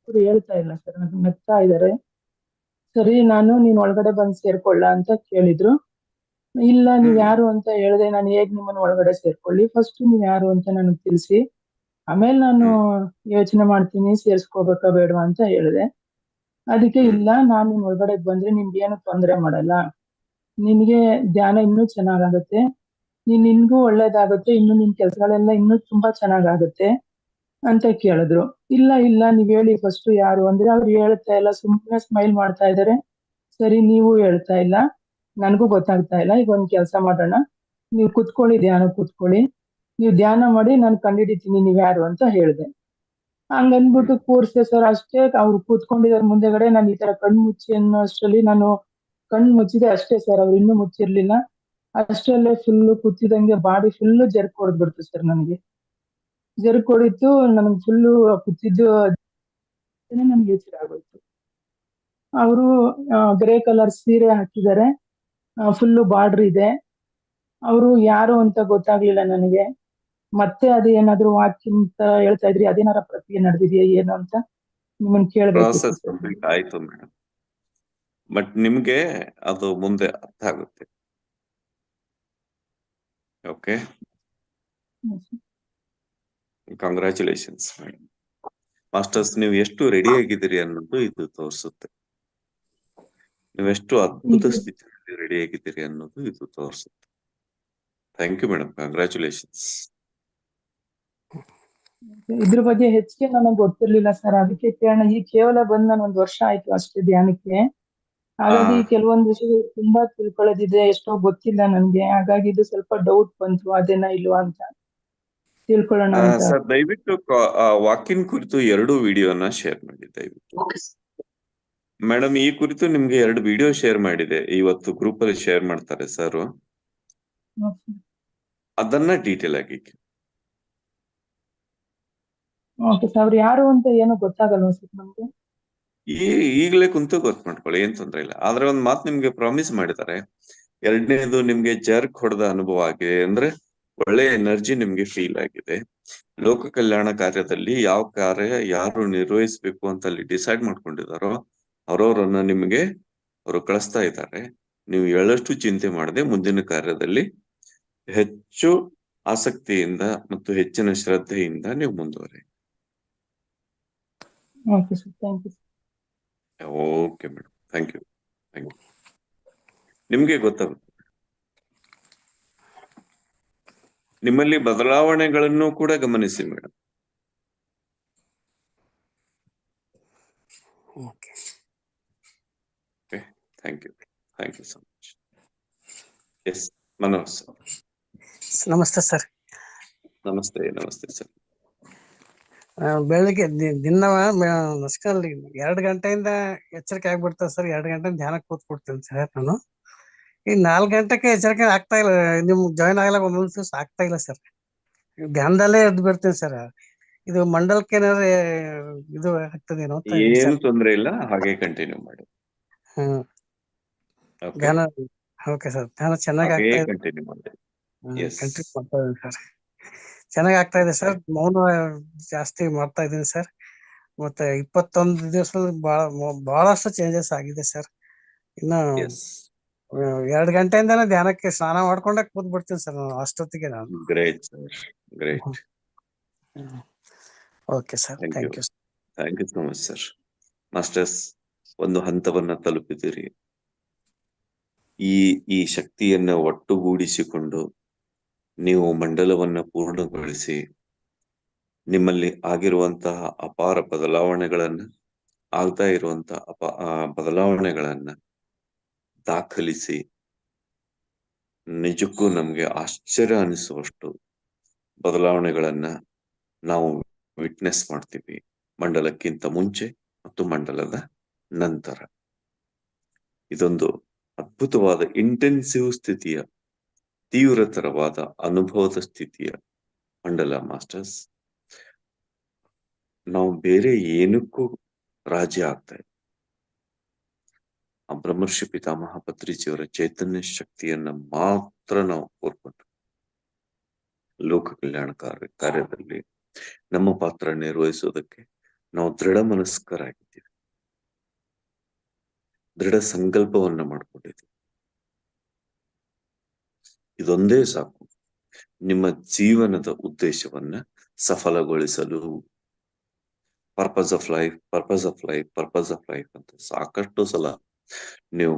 ಹೇಳ್ತಾ ಇಲ್ಲ ಸರ್, ನಗ್ತಾ ಇದಾರೆ. ಸರಿ, ನೀನ್ ಒಳಗಡೆ ಬಂದ್ ಸೇರ್ಕೊಳ್ಳ ಅಂತ ಕೇಳಿದ್ರು. ಇಲ್ಲ, ನೀವ್ ಯಾರು ಅಂತ ಹೇಳ್ದೆ, ನಾನು ಹೇಗ್ ನಿಮ್ಮನ್ನ ಒಳಗಡೆ ಸೇರ್ಕೊಳ್ಳಿ, ಫಸ್ಟ್ ನೀವ್ ಯಾರು ಅಂತ ನನಗ್ ತಿಳಿಸಿ, ಆಮೇಲೆ ನಾನು ಯೋಚನೆ ಮಾಡ್ತೀನಿ ಸೇರ್ಸ್ಕೋಬೇಕಾ ಬೇಡವಾ ಅಂತ ಹೇಳಿದೆ. ಅದಕ್ಕೆ ಇಲ್ಲ, ನಾನ್ ನಿನ್ ಒಳಗಡೆ ಬಂದ್ರೆ ನಿಮ್ಗೆ ಏನು ತೊಂದರೆ ಮಾಡಲ್ಲ, ನಿನ್ಗೆ ಧ್ಯಾನ ಇನ್ನೂ ಚೆನ್ನಾಗಾಗತ್ತೆ, ನಿನ್ಗೂ ಒಳ್ಳೇದಾಗುತ್ತೆ, ಇನ್ನು ನಿನ್ ಕೆಲ್ಸಗಳೆಲ್ಲ ಇನ್ನೂ ತುಂಬಾ ಚೆನ್ನಾಗಾಗುತ್ತೆ ಅಂತ ಕೇಳಿದ್ರು. ಇಲ್ಲ ನೀವ್ ಹೇಳಿ ಫಸ್ಟ್ ಯಾರು ಅಂದ್ರೆ ಅವ್ರು ಹೇಳ್ತಾ ಇಲ್ಲ, ಸುಮ್ಮನೆ ಸ್ಮೈಲ್ ಮಾಡ್ತಾ ಇದಾರೆ. ಸರಿ, ನೀವು ಹೇಳ್ತಾ ಇಲ್ಲ, ನನ್ಗೂ ಗೊತ್ತಾಗ್ತಾ ಇಲ್ಲ. ಈಗ ಒಂದ್ ಕೆಲ್ಸ ಮಾಡೋಣ, ನೀವು ಕುತ್ಕೊಳ್ಳಿ, ಧ್ಯಾನ ಕೂತ್ಕೊಳ್ಳಿ, ನೀವು ಧ್ಯಾನ ಮಾಡಿ ನಾನು ಕಂಡಿಡಿತೀನಿ ನೀವ್ ಯಾರು ಅಂತ ಹೇಳ್ದೆ. ಹಂಗನ್ಬಿಟ್ಟು ಕೂರ್ಸೆ ಸರ್. ಅಷ್ಟೇ ಅವ್ರು ಕೂತ್ಕೊಂಡಿದಾರೆ ಮುಂದೆಗಡೆ. ನಾನು ಈ ತರ ಕಣ್ ಮುಚ್ಚಿ ಅನ್ನೋ ಅಷ್ಟ್ರಲ್ಲಿ ನಾನು ಕಣ್ ಮುಚ್ಚಿದೆ ಅಷ್ಟೇ ಸರ್, ಅವ್ರು ಇನ್ನೂ ಮುಚ್ಚಿರ್ಲಿಲ್ಲ. ಅಷ್ಟರಲ್ಲೇ ಫುಲ್ಲು ಕೂತಿದಂಗೆ ಬಾಡಿ ಫುಲ್ಲು ಜರ್ಕ್ ಹೊಡೆದ್ಬಿಡ್ತು ಸರ್. ನನಗೆ ಜರ್ಕ್ ಹೊಡಿತು, ನನಗೆ ಫುಲ್ಲು ಕೂತಿದ್ದು ನನ್ಗೆ ಎಚ್ಚರ ಆಗೋಯ್ತು. ಅವರು ಗ್ರೇ ಕಲರ್ ಸೀರೆ ಹಾಕಿದ್ದಾರೆ, ಫುಲ್ಲು ಬಾರ್ಡರ್ ಇದೆ. ಅವರು ಯಾರು ಅಂತ ಗೊತ್ತಾಗ್ಲಿಲ್ಲ ನನಗೆ. ಮತ್ತೆ ಅದು ಏನಾದ್ರು ವಾಕ್ಯಂತ ಹೇಳ್ತಾ ಇದ್ರಿ, ಅದೇನಾರ ಪ್ರಕ್ರಿಯೆ ನಡೆದಿದೆಯಾ ಏನು ಅಂತ ನಿಮ್ಮನ್ನ ಕೇಳ್ಬೇಕಿತ್ತು ಪ್ರಾಸೆಸ್ ಸರ್. ಕಂಪ್ಲೀಟ್ ಆಯ್ತು ಮೇಡಮ್, ಬಟ್ ನಿಮ್ಗೆ ಅದು ಮುಂದೆ ಅರ್ಥ ಆಗುತ್ತೆ. Okay, congratulations madam. ಮಾಸ್ಟರ್ಸ್, ನೀವು ಎಷ್ಟು ರೆಡಿ ಆಗಿದ್ದೀರಿ ಅನ್ನೋದು ಇದು ತೋರಿಸುತ್ತೆ. ನೀವೆಷ್ಟು ಅದ್ಭುತ ಸ್ಥಿತಿಯಲ್ಲಿ ರೆಡಿ ಆಗಿದ್ದೀರಿ ಅನ್ನೋದು ಇದು ತೋರಿಸುತ್ತೆ. Thank you madam, congratulations. ಇದ್ರ ಬಗ್ಗೆ ಹೆಚ್ಚಿಗೆ ನನಗೆ ಗೊತ್ತಿರ್ಲಿಲ್ಲ ಸರ್, ಅದಕ್ಕೆ ಕೇಳೋಣ. ಈಗ ಕೇವಲ ಬಂದ್ ನಾನು 1 ವರ್ಷ ಆಯ್ತು ಅಷ್ಟೇ ಧ್ಯಾನಕ್ಕೆ. ಹಾಗಾಗಿ ಕೆಲವೊಂದು ವಿಷಯ ತುಂಬಾ ತಿಳ್ಕೊಳ್ಳೋದಿದೆ, ಎಷ್ಟೋ ಗೊತ್ತಿಲ್ಲ ನನ್ಗೆ. ಹಾಗಾಗಿ ಇದು ಸ್ವಲ್ಪ ಡೌಟ್ ಬಂತು, ಅದೇನಾ ಇಲ್ವಾ ಅಂತ ತಿಳ್ಕೊಳ್ಳೋಣ ಅಂತ. ಸರ್, ದಯವಿಟ್ಟು ವಾಕಿನ್ ಕುರಿತು 2 ವಿಡಿಯೋನ ಶೇರ್ ಮಾಡಿ ದಯವಿಟ್ಟು. ಮೇಡಮ್, ಈ ಕುರಿತು ನಿಮ್ಗೆ 2 ವಿಡಿಯೋ ಶೇರ್ ಮಾಡಿದೆ, ಇವತ್ತು ಗ್ರೂಪ್ ಅಲ್ಲಿ ಶೇರ್ ಮಾಡ್ತಾರೆ ಸರ್. ಅದನ್ನ ಡೀಟೇಲ್ ಆಗಿ. ಓಕೆ ಸರ್, ಅವ್ರು ಯಾರು ಅಂತ ಏನೋ ಗೊತ್ತಾಗಲ್ವಾ ಸರ್ ನಮ್ಗೆ? ಈಗಲೇ ಕುಂತು ಗೊತ್ತು ಮಾಡ್ಕೊಳ್ಳಿ, ಏನ್ ತೊಂದ್ರೆ ಇಲ್ಲ. ಆದ್ರೆ ಒಂದ್ ಮಾತು ನಿಮ್ಗೆ ಪ್ರಾಮಿಸ್ ಮಾಡಿದ್ದಾರೆ. 2ನೇದು, ನಿಮ್ಗೆ ಜರ್ಕ್ ಹೊಡೆದ ಅನುಭವ ಆಗಿದೆ ಅಂದ್ರೆ ಒಳ್ಳೆ ಎನರ್ಜಿ ನಿಮ್ಗೆ ಫೀಲ್ ಆಗಿದೆ. ಲೋಕ ಕಲ್ಯಾಣ ಕಾರ್ಯದಲ್ಲಿ ಯಾವ ಕಾರ್ಯ ಯಾರು ನಿರ್ವಹಿಸ್ಬೇಕು ಅಂತ ಅಲ್ಲಿ ಡಿಸೈಡ್ ಮಾಡ್ಕೊಂಡಿದಾರೋ ಅವ್ರವ್ರನ್ನ ನಿಮ್ಗೆ ಅವರು ಕಳಿಸ್ತಾ ಇದ್ದಾರೆ. ನೀವು ಎಳ್ಳಷ್ಟು ಚಿಂತೆ ಮಾಡದೆ ಮುಂದಿನ ಕಾರ್ಯದಲ್ಲಿ ಹೆಚ್ಚು ಆಸಕ್ತಿಯಿಂದ ಮತ್ತು ಹೆಚ್ಚಿನ ಶ್ರದ್ಧೆಯಿಂದ ನೀವು ಮುಂದುವರಿ. Okay sir, thank you. Okay madam, thank you. ನಿಮ್ಗೆ ಗೊತ್ತಾಗುತ್ತೆ, ನಿಮ್ಮಲ್ಲಿ ಬದಲಾವಣೆಗಳನ್ನು ಕೂಡ ಗಮನಿಸಿ madam. Okay, thank you so much. Yes, Manoj sir. ನಮಸ್ತೆ ಸರ್. ನಮಸ್ತೆ ಸರ್. ಬೆಳಿಗ್ಗೆ ದಿನ 2 ಗಂಟೆಯಿಂದ ಎಚ್ಚರಿಕೆ ಆಗ್ಬಿಡ್ತದೆ ಸರ್. 2 ಗಂಟೆ ಧ್ಯಾನ ಕೂತ್ಬಿಡ್ತೀನಿ ಸರ್ ನಾನು. ಈ 4 ಗಂಟೆಗೆ ಎಚ್ಚರಿಕೆ ಆಗ್ತಾ ಇಲ್ಲ, ನಿಮ್ ಜಾಯ್ನ್ ಆಗ್ಲಕ್ ಒಂದೊಂದ್ ದಿವಸ ಆಗ್ತಾ ಇಲ್ಲ ಸರ್. ಧ್ಯಾನದಲ್ಲೇ ಎದ್ದು ಬಿಡ್ತೀನಿ ಸರ್. ಇದು ಮಂಡಲಕ್ಕೆ ಏನಾದ್ರು ಇದು ಆಗ್ತದೇನೋ ಅಂತ. ಏನು ತೊಂದ್ರೆ ಇಲ್ಲ, ಹಾಗೆ ಕಂಟಿನ್ಯೂ ಮಾಡಿ. ಧ್ಯಾನ ಓಕೆ ಸರ್, ಧ್ಯಾನ ಚೆನ್ನಾಗಿ ಆಗ್ತಾ ಇದೆ. ಕಂಟಿನ್ಯೂ ಮಾಡಿ. ಕಂಟಿನ್ಯೂ ಮಾಡ್ತಾ ಇದ್ದೀನಿ ಸರ್, ಚೆನ್ನಾಗಿ ಆಗ್ತಾ ಇದೆ ಸರ್. ಮೌನ ಜಾಸ್ತಿ ಮಾಡ್ತಾ ಇದ್ದೀನಿ ಸರ್. ಮತ್ತೆ 21 ದಿವಸದಲ್ಲಿ ಬಹಳಷ್ಟು ಚೇಂಜಸ್ ಆಗಿದೆ ಸರ್. ಇನ್ನು 2 ಗಂಟೆಯಿಂದಾನೇ ಧ್ಯಾನಕ್ಕೆ ಸ್ನಾನ ಮಾಡ್ಕೊಂಡೆ ಕೂತ್ ಬಿಡ್ತೀನಿ ಸರ್ ನಾನು ಅಷ್ಟೊತ್ತಿಗೆ ನಾನು. Great sir, great. Okay sir, thank you. Thank you so much sir. Masters, ಒಂದು ಹಂತವನ್ನ ತಲುಪಿದಿರಿ. ಈ ಶಕ್ತಿಯನ್ನ ಒಟ್ಟುಗೂಡಿಸಿಕೊಂಡು ನೀವು ಮಂಡಲವನ್ನ ಪೂರ್ಣಗೊಳಿಸಿ ನಿಮ್ಮಲ್ಲಿ ಆಗಿರುವಂತಹ ಅಪಾರ ಬದಲಾವಣೆಗಳನ್ನ, ಆಗ್ತಾ ಇರುವಂತಹ ಬದಲಾವಣೆಗಳನ್ನ ದಾಖಲಿಸಿ ನಿಜಕ್ಕೂ ನಮ್ಗೆ ಆಶ್ಚರ್ಯ ಅನಿಸುವಷ್ಟು ಬದಲಾವಣೆಗಳನ್ನ ನಾವು ವಿಟ್ನೆಸ್ ಮಾಡ್ತೀವಿ, ಮಂಡಲಕ್ಕಿಂತ ಮುಂಚೆ ಮತ್ತು ಮಂಡಲದ ನಂತರ. ಇದೊಂದು ಅದ್ಭುತವಾದ ಇಂಟೆನ್ಸಿವ್ ಸ್ಥಿತಿಯ, ತೀವ್ರತರವಾದ ಅನುಭವದ ಸ್ಥಿತಿಯ ಮಂಡಲ ಮಾಸ್ಟರ್ಸ್. ನಾವು ಬೇರೆ ಏನಕ್ಕೂ ರಾಜಿ ಆಗ್ತಾ ಇಲ್ಲ. ಆ ಬ್ರಹ್ಮರ್ಷಿ ಪಿತಾಮಹ ಪತ್ರಿಜಿಯವರ ಚೈತನ್ಯ ಶಕ್ತಿಯನ್ನ ಮಾತ್ರ ನಾವು ಕೋರ್ಕೊಂಡು ಲೋಕ ಕಲ್ಯಾಣ ಕಾರ್ಯದಲ್ಲಿ ನಮ್ಮ ಪಾತ್ರ ನಿರ್ವಹಿಸೋದಕ್ಕೆ ನಾವು ದೃಢ ಮನಸ್ಕರಾಗಿದ್ದೀವಿ, ದೃಢ ಸಂಕಲ್ಪವನ್ನ ಮಾಡ್ಕೊಂಡಿದ್ದೀವಿ. ಇದೊಂದೇ ಸಾಕು ನಿಮ್ಮ ಜೀವನದ ಉದ್ದೇಶವನ್ನ ಸಫಲಗೊಳಿಸಲು. ಪರ್ಪಸ್ ಆಫ್ ಲೈಫ್ ಅಂತ ಸಾಕಷ್ಟು ಸಲ ನೀವು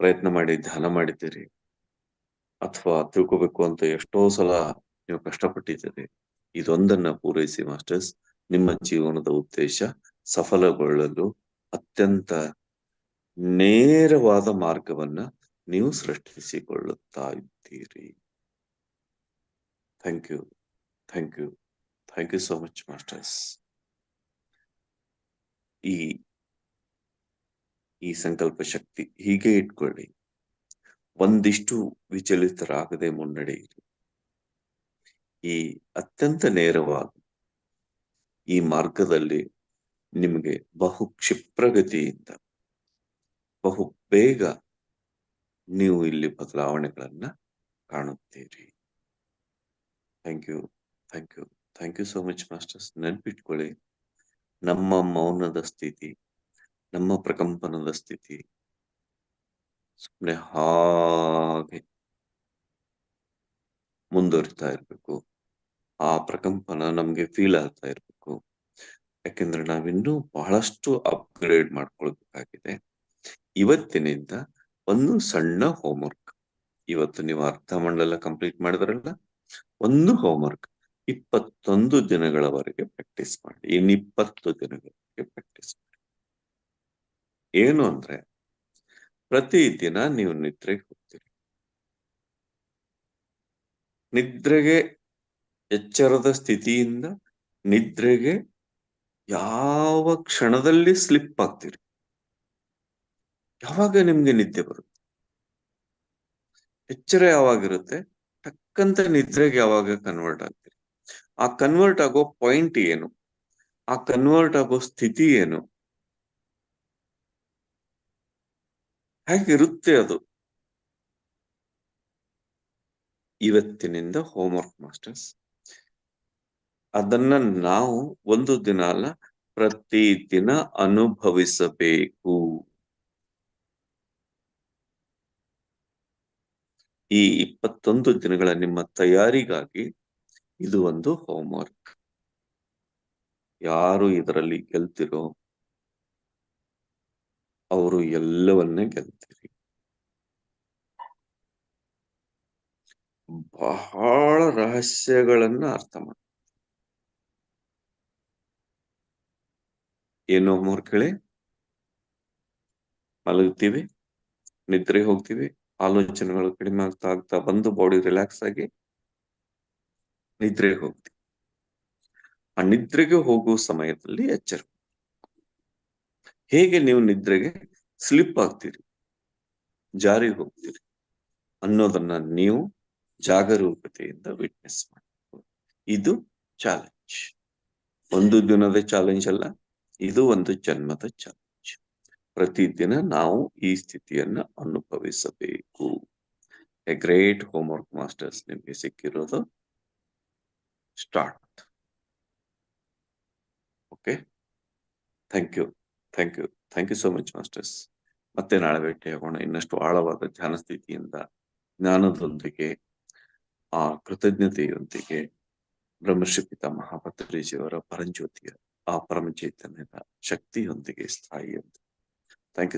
ಪ್ರಯತ್ನ ಮಾಡಿ ಧ್ಯಾನ ಮಾಡಿದ್ದೀರಿ. ಅಥವಾ ತಿಳ್ಕೊಬೇಕು ಅಂತ ಎಷ್ಟೋ ಸಲ ನೀವು ಕಷ್ಟಪಟ್ಟಿದ್ದೀರಿ. ಇದೊಂದನ್ನ ಪೂರೈಸಿ ಮಾಸ್ಟರ್ಸ್, ನಿಮ್ಮ ಜೀವನದ ಉದ್ದೇಶ ಸಫಲಗೊಳ್ಳಲು ಅತ್ಯಂತ ನೇರವಾದ ಮಾರ್ಗವನ್ನ ನೀವು ಸೃಷ್ಟಿಸಿಕೊಳ್ಳುತ್ತಾ ಇದ್ದೀರಿ. Thank you, thank you, thank you so much masters. ಈ ಸಂಕಲ್ಪ ಶಕ್ತಿ ಹೀಗೆ ಇಟ್ಕೊಳ್ಳಿ. ಒಂದಿಷ್ಟು ವಿಚಲಿತರಾಗದೆ ಮುನ್ನಡೆಯಿರಿ. ಈ ಅತ್ಯಂತ ನೇರವಾಗಿ ಈ ಮಾರ್ಗದಲ್ಲಿ ನಿಮಗೆ ಬಹು ಕ್ಷಿಪ್ರಗತಿಯಿಂದ ಬಹು ಬೇಗ ನೀವು ಇಲ್ಲಿ ಬದಲಾವಣೆಗಳನ್ನ ಕಾಣುತ್ತೀರಿ. Thank you, thank you, thank you so much masters. ನೆನ್ಪಿಟ್ಕೊಳ್ಳಿ, ನಮ್ಮ ಮೌನದ ಸ್ಥಿತಿ, ನಮ್ಮ ಪ್ರಕಂಪನದ ಸ್ಥಿತಿ ಸುಮ್ಮನೆ ಹಾಗೆ ಮುಂದುವರಿತಾ ಇರ್ಬೇಕು. ಆ ಪ್ರಕಂಪನ ನಮ್ಗೆ ಫೀಲ್ ಆಗ್ತಾ ಇರ್ಬೇಕು. ಯಾಕೆಂದ್ರೆ ನಾವಿನ್ನೂ ಬಹಳಷ್ಟು ಅಪ್ಗ್ರೇಡ್ ಮಾಡ್ಕೊಳ್ಬೇಕಾಗಿದೆ. ಇವತ್ತಿನಿಂದ ಒಂದು ಸಣ್ಣ ಹೋಮ್ವರ್ಕ್. ಇವತ್ತು ನೀವು ಅರ್ಧ ಮಂಡಲ ಕಂಪ್ಲೀಟ್ ಮಾಡಿದ್ರಲ್ಲ, ಒಂದು ಹೋಮ್ವರ್ಕ್ 21 ದಿನಗಳವರೆಗೆ ಪ್ರಾಕ್ಟೀಸ್ ಮಾಡಿ. ಇನ್ನು 20 ದಿನಗಳವರೆಗೆ ಪ್ರಾಕ್ಟೀಸ್ ಮಾಡಿ. ಏನು ಅಂದ್ರೆ, ಪ್ರತಿದಿನ ನೀವು ನಿದ್ರೆಗೆ ಹೋಗ್ತೀರಿ. ನಿದ್ರೆಗೆ ಎಚ್ಚರದ ಸ್ಥಿತಿಯಿಂದ ನಿದ್ರೆಗೆ ಯಾವ ಕ್ಷಣದಲ್ಲಿ ಸ್ಲಿಪ್ ಆಗ್ತೀರಿ, ಯಾವಾಗ ನಿಮ್ಗೆ ನಿದ್ದೆ ಬರುತ್ತೆ, ಎಚ್ಚರ ಯಾವಾಗಿರುತ್ತೆ, ಟಕ್ಕಂತ ನಿದ್ರೆಗೆ ಯಾವಾಗ ಕನ್ವರ್ಟ್ ಆಗ್ತೀರಿ, ಆ ಕನ್ವರ್ಟ್ ಆಗೋ ಪಾಯಿಂಟ್ ಏನು, ಆ ಕನ್ವರ್ಟ್ ಆಗೋ ಸ್ಥಿತಿ ಏನು, ಹೇಗಿರುತ್ತೆ ಅದು. ಇವತ್ತಿನಿಂದ ಹೋಮ್ವರ್ಕ್ ಮಾಸ್ಟರ್ಸ್. ಅದನ್ನ ನಾವು ಒಂದು ದಿನ ಅಲ್ಲ, ಪ್ರತಿದಿನ ಅನುಭವಿಸಬೇಕು. ಈ 21 ದಿನಗಳ ನಿಮ್ಮ ತಯಾರಿಗಾಗಿ ಇದು ಒಂದು ಹೋಮ್ವರ್ಕ್. ಯಾರು ಇದರಲ್ಲಿ ಗೆಲ್ತಿರೋ ಅವರು ಎಲ್ಲವನ್ನೇ ಗೆಲ್ತೀರಿ. ಬಹಳ ರಹಸ್ಯಗಳನ್ನ ಅರ್ಥ ಮಾಡಿ. ಏನು ಹೋಮ್ವರ್ಕ್ ಹೇಳಿ? ಮಲಗ್ತೀವಿ, ನಿದ್ರೆ ಹೋಗ್ತೀವಿ, ಆಲೋಚನೆಗಳು ಕಡಿಮೆ ಆಗ್ತಾ ಆಗ್ತಾ ಬಂದು ಬಾಡಿ ರಿಲ್ಯಾಕ್ಸ್ ಆಗಿ ನಿದ್ರೆಗೆ ಹೋಗ್ತೀವಿ. ಆ ನಿದ್ರೆಗೆ ಹೋಗುವ ಸಮಯದಲ್ಲಿ ಎಚ್ಚರ. ಹೇಗೆ ನೀವು ನಿದ್ರೆಗೆ ಸ್ಲಿಪ್ ಆಗ್ತೀರಿ, ಜಾರಿ ಹೋಗ್ತೀರಿ ಅನ್ನೋದನ್ನ ನೀವು ಜಾಗರೂಕತೆಯಿಂದ ವಿಟ್ನೆಸ್ ಮಾಡಬೇಕು. ಇದು ಚಾಲೆಂಜ್. ಒಂದು ದಿನದ ಚಾಲೆಂಜ್ ಅಲ್ಲ, ಇದು ಒಂದು ಜನ್ಮದ ಚಾಲೆಂಜ್. ಪ್ರತಿದಿನ ನಾವು ಈ ಸ್ಥಿತಿಯನ್ನ ಅನುಭವಿಸಬೇಕು. ಎ ಗ್ರೇಟ್ ಹೋಮ್ವರ್ಕ್ ಮಾಸ್ಟರ್ಸ್ ನಿಮ್ಗೆ ಸಿಕ್ಕಿರೋದು. Start. Okay, thank you, thank you, thank you so much masters. ಮತ್ತೆ ನಾಳೆ ಭೇಟಿಯಾಗೋಣ ಇನ್ನಷ್ಟು ಆಳವಾದ ಧ್ಯಾನ ಸ್ಥಿತಿಯಿಂದ, ಜ್ಞಾನದೊಂದಿಗೆ, ಆ ಕೃತಜ್ಞತೆಯೊಂದಿಗೆ, ಬ್ರಹ್ಮರ್ಷಿ ಪಿತಾಮಹ ಪತ್ರಿಜಿಯವರ ಪರಂಜ್ಯೋತಿಯ ಆ ಪರಮ ಚೈತನ್ಯದ ಶಕ್ತಿಯೊಂದಿಗೆ, ಸ್ಥಾಯಿಯೊಂದಿಗೆ. Thank you.